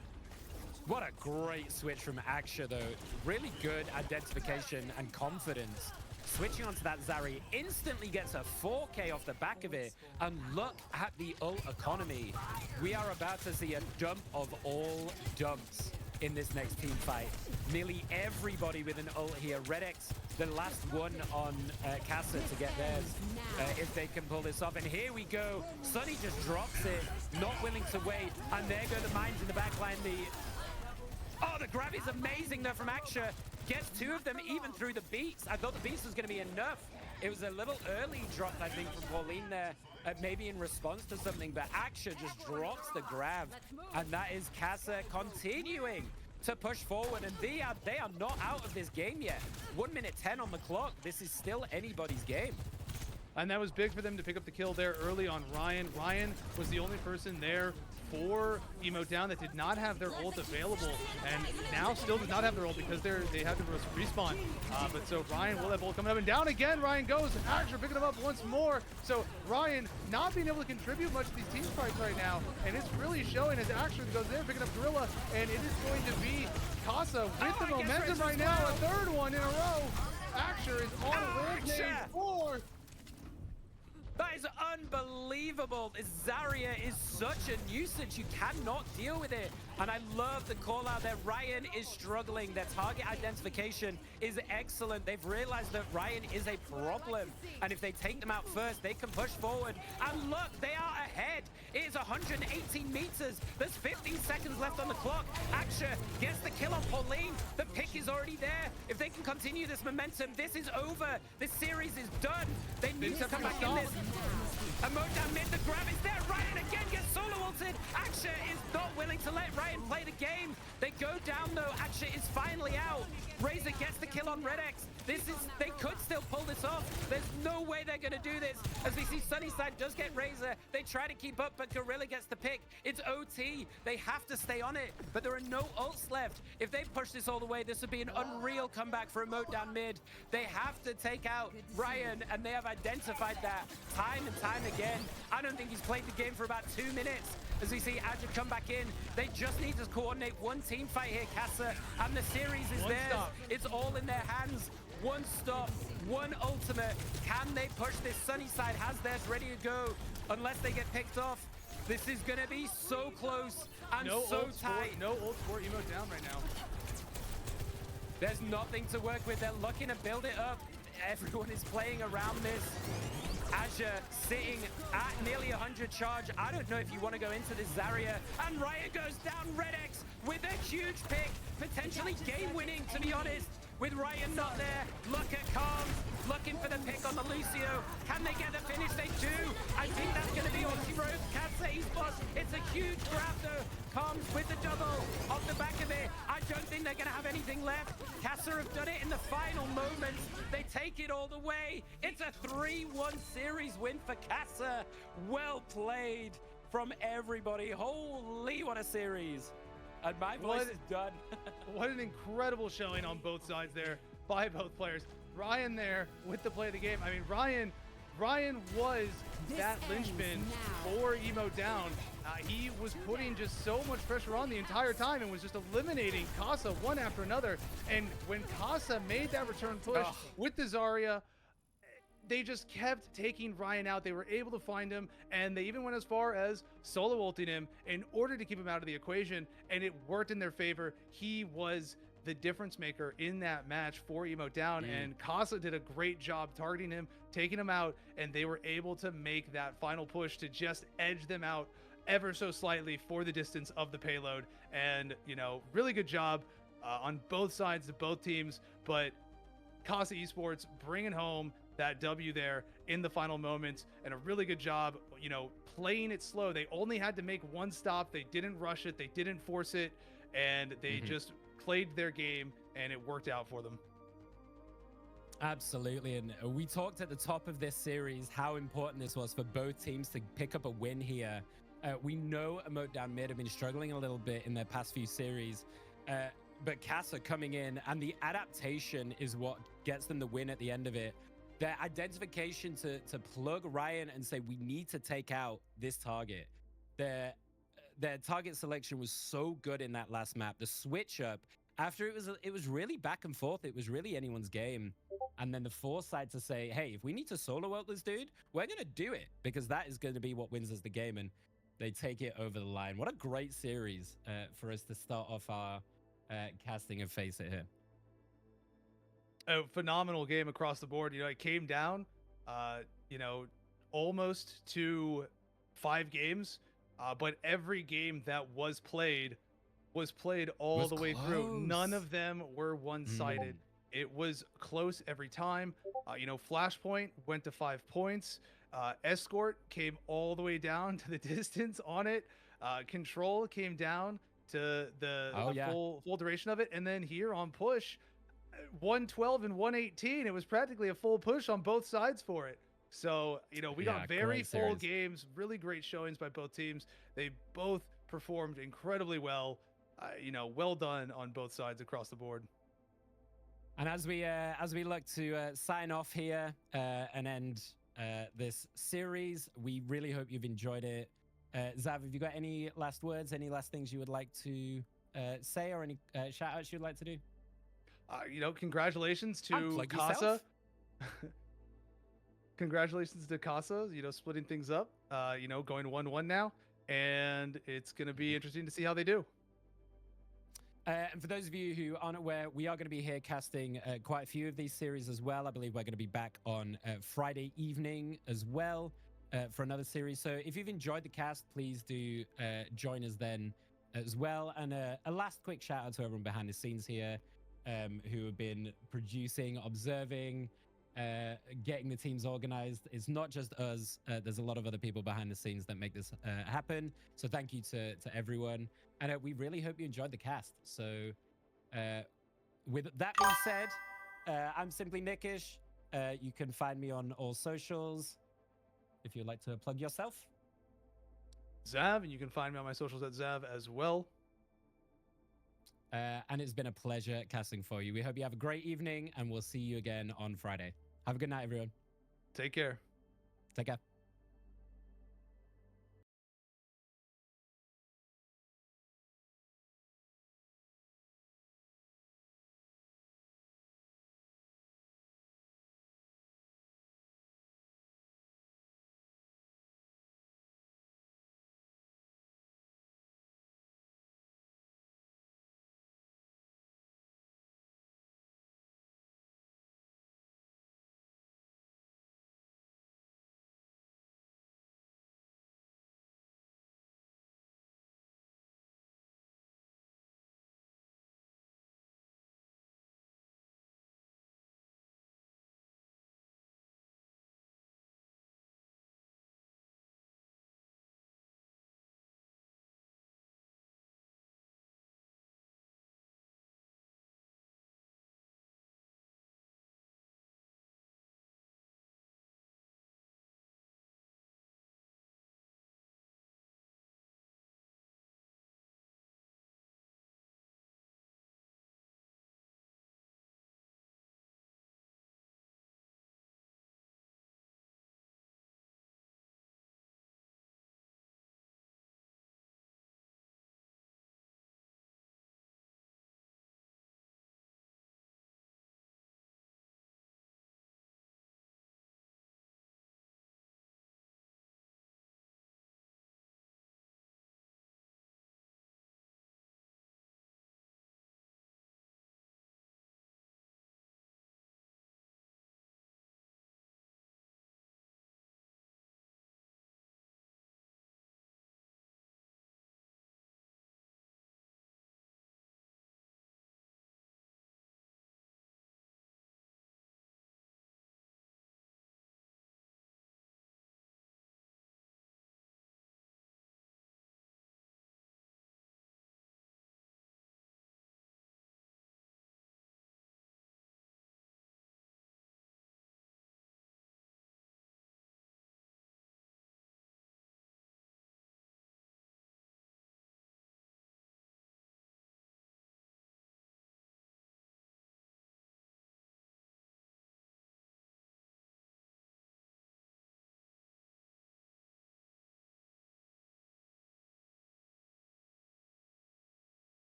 What a great switch from Axer, though. Really good identification and confidence. Switching onto that Zarya instantly gets a 4K off the back of it. And look at the ult economy. We are about to see a dump of all dumps in this next team fight. Nearly everybody with an ult here. Redex, the last one on Kasa to get theirs, if they can pull this off. And here we go. Sunny just drops it, not willing to wait. And there go the mines in the backline. Oh, the grab is amazing, though, from Axer. Gets two of them even through the beats. I thought the beats was going to be enough. It was a little early drop, I think, from Pauline there, maybe in response to something. But Axer just drops the grab. And that is Kasa continuing to push forward. And they are not out of this game yet. 1 minute 10 on the clock. This is still anybody's game. And that was big for them to pick up the kill there early on Ryan. Ryan was the only person there for Emote down that did not have their ult available, and now still does not have their ult because they had to respawn. But so Ryan will have ult coming up, and down again Ryan goes, and Axer picking him up once more. So Ryan not being able to contribute much to these team fights right now, and it's really showing as Axer goes there picking up Gorilla, and it is going to be Kasa with the momentum right now, a third one in a row. Axer is on a rampage fourth. That is unbelievable. This Zarya is such a nuisance. You cannot deal with it. And I love the call out there. Ryan is struggling. Their target identification is excellent. They've realized that Ryan is a problem. And if they take them out first, they can push forward. And look, they are ahead. It is 118 meters. There's 15 seconds left on the clock. Axer gets the kill on Pauline. The pick is already there. If they can continue this momentum, this is over. This series is done. They need to come back in this. Emote down mid, the grab is there. Ryan again gets solo ulted. Axer is not willing to let Ryan play the game. They go down though. Axer is finally out. Razor gets the kill on Redex. They could still pull this off. There's no way they're going to do this. As we see Sunnyside does get Razor. They try to keep up, but Gorilla gets the pick. It's OT. They have to stay on it, but there are no ults left. If they push this all the way, this would be an unreal comeback for Emote down mid. They have to take out Ryan, and they have identified that time and time again. I don't think he's played the game for about 2 minutes. As we see Adja come back in, they just need to coordinate one team fight here, Kasa, and the series is theirs. It's all in their hands. One stop, one ultimate. Can they push this? Sunnyside has theirs ready to go. Unless they get picked off, this is going to be so close and so tight. No ult for Emote down right now. There's nothing to work with. They're looking to build it up. Everyone is playing around this. Azure sitting at nearly 100 charge. I don't know if you want to go into this Zarya. And Ryan goes down Redex with a huge pick. Potentially game-winning, to be honest. With Ryan not there, look at Karms, looking for the pick on the Lucio. Can they get the finish? They do. I think that's going to be Aussie Rose. Kasa Esports. It's a huge grab, though. comes with the double off the back of it. I don't think they're going to have anything left. Kasa have done it in the final moments. They take it all the way. It's a 3-1 series win for Kasa. Well played from everybody. Holy, what a series. And my voice is done. What an incredible showing on both sides there by both players. Ryan there with the play of the game. I mean, Ryan was that linchpin for Emote down. He was putting just so much pressure on the entire time and was just eliminating Kasa one after another. And when Kasa made that return push with the Zarya, they just kept taking Ryan out. They were able to find him, and they even went as far as solo ulting him in order to keep him out of the equation, and it worked in their favor. He was the difference maker in that match for Emote down, and Kasa did a great job targeting him, taking him out, and they were able to make that final push to just edge them out ever so slightly for the distance of the payload. And, you know, really good job on both sides of both teams, but Kasa Esports bringing home that W there in the final moments, and a really good job, you know, playing it slow. They only had to make one stop. They didn't rush it. They didn't force it, and they just played their game, and it worked out for them. Absolutely. And we talked at the top of this series how important this was for both teams to pick up a win here. We know Emote down mid have been struggling a little bit in their past few series, but Kasa coming in, and the adaptation is what gets them the win at the end of it. Their identification to plug Ryan and say, we need to take out this target. Their target selection was so good in that last map. The switch up, after it was really back and forth. It was really anyone's game. And then the foresight to say, hey, if we need to solo out this dude, we're going to do it, because that is going to be what wins us the game. And they take it over the line. What a great series for us to start off our casting of FACEIT here. A phenomenal game across the board. You know, it came down, you know, almost to 5 games, but every game that was played all the way through. None of them were one-sided. It was close every time. You know, Flashpoint went to 5 points. Escort came all the way down to the distance on it. Control came down to the full duration of it. And then here on Push, 112 and 118, it was practically a full push on both sides for it. So, you know, we got very full games, really great showings by both teams. They both performed incredibly well. You know, well done on both sides across the board. And as we look to sign off here and end this series, we really hope you've enjoyed it. Zav, have you got any last words, any last things you would like to say, or any shout outs you'd like to do? You know, congratulations to Kasa. Congratulations to Kasa, you know, splitting things up, you know, going 1-1 now. And it's going to be interesting to see how they do. And for those of you who aren't aware, we are going to be here casting quite a few of these series as well. I believe we're going to be back on Friday evening as well for another series. So if you've enjoyed the cast, please do join us then as well. And a last quick shout out to everyone behind the scenes here who have been producing, observing, getting the teams organized. It's not just us. There's a lot of other people behind the scenes that make this happen. So thank you to everyone. And we really hope you enjoyed the cast. So with that being said, I'm Simply Nickish. You can find me on all socials if you'd like to plug yourself. Zav, and you can find me on my socials at Zav as well. And it's been a pleasure casting for you. We hope you have a great evening, and we'll see you again on Friday. Have a good night, everyone. Take care. Take care.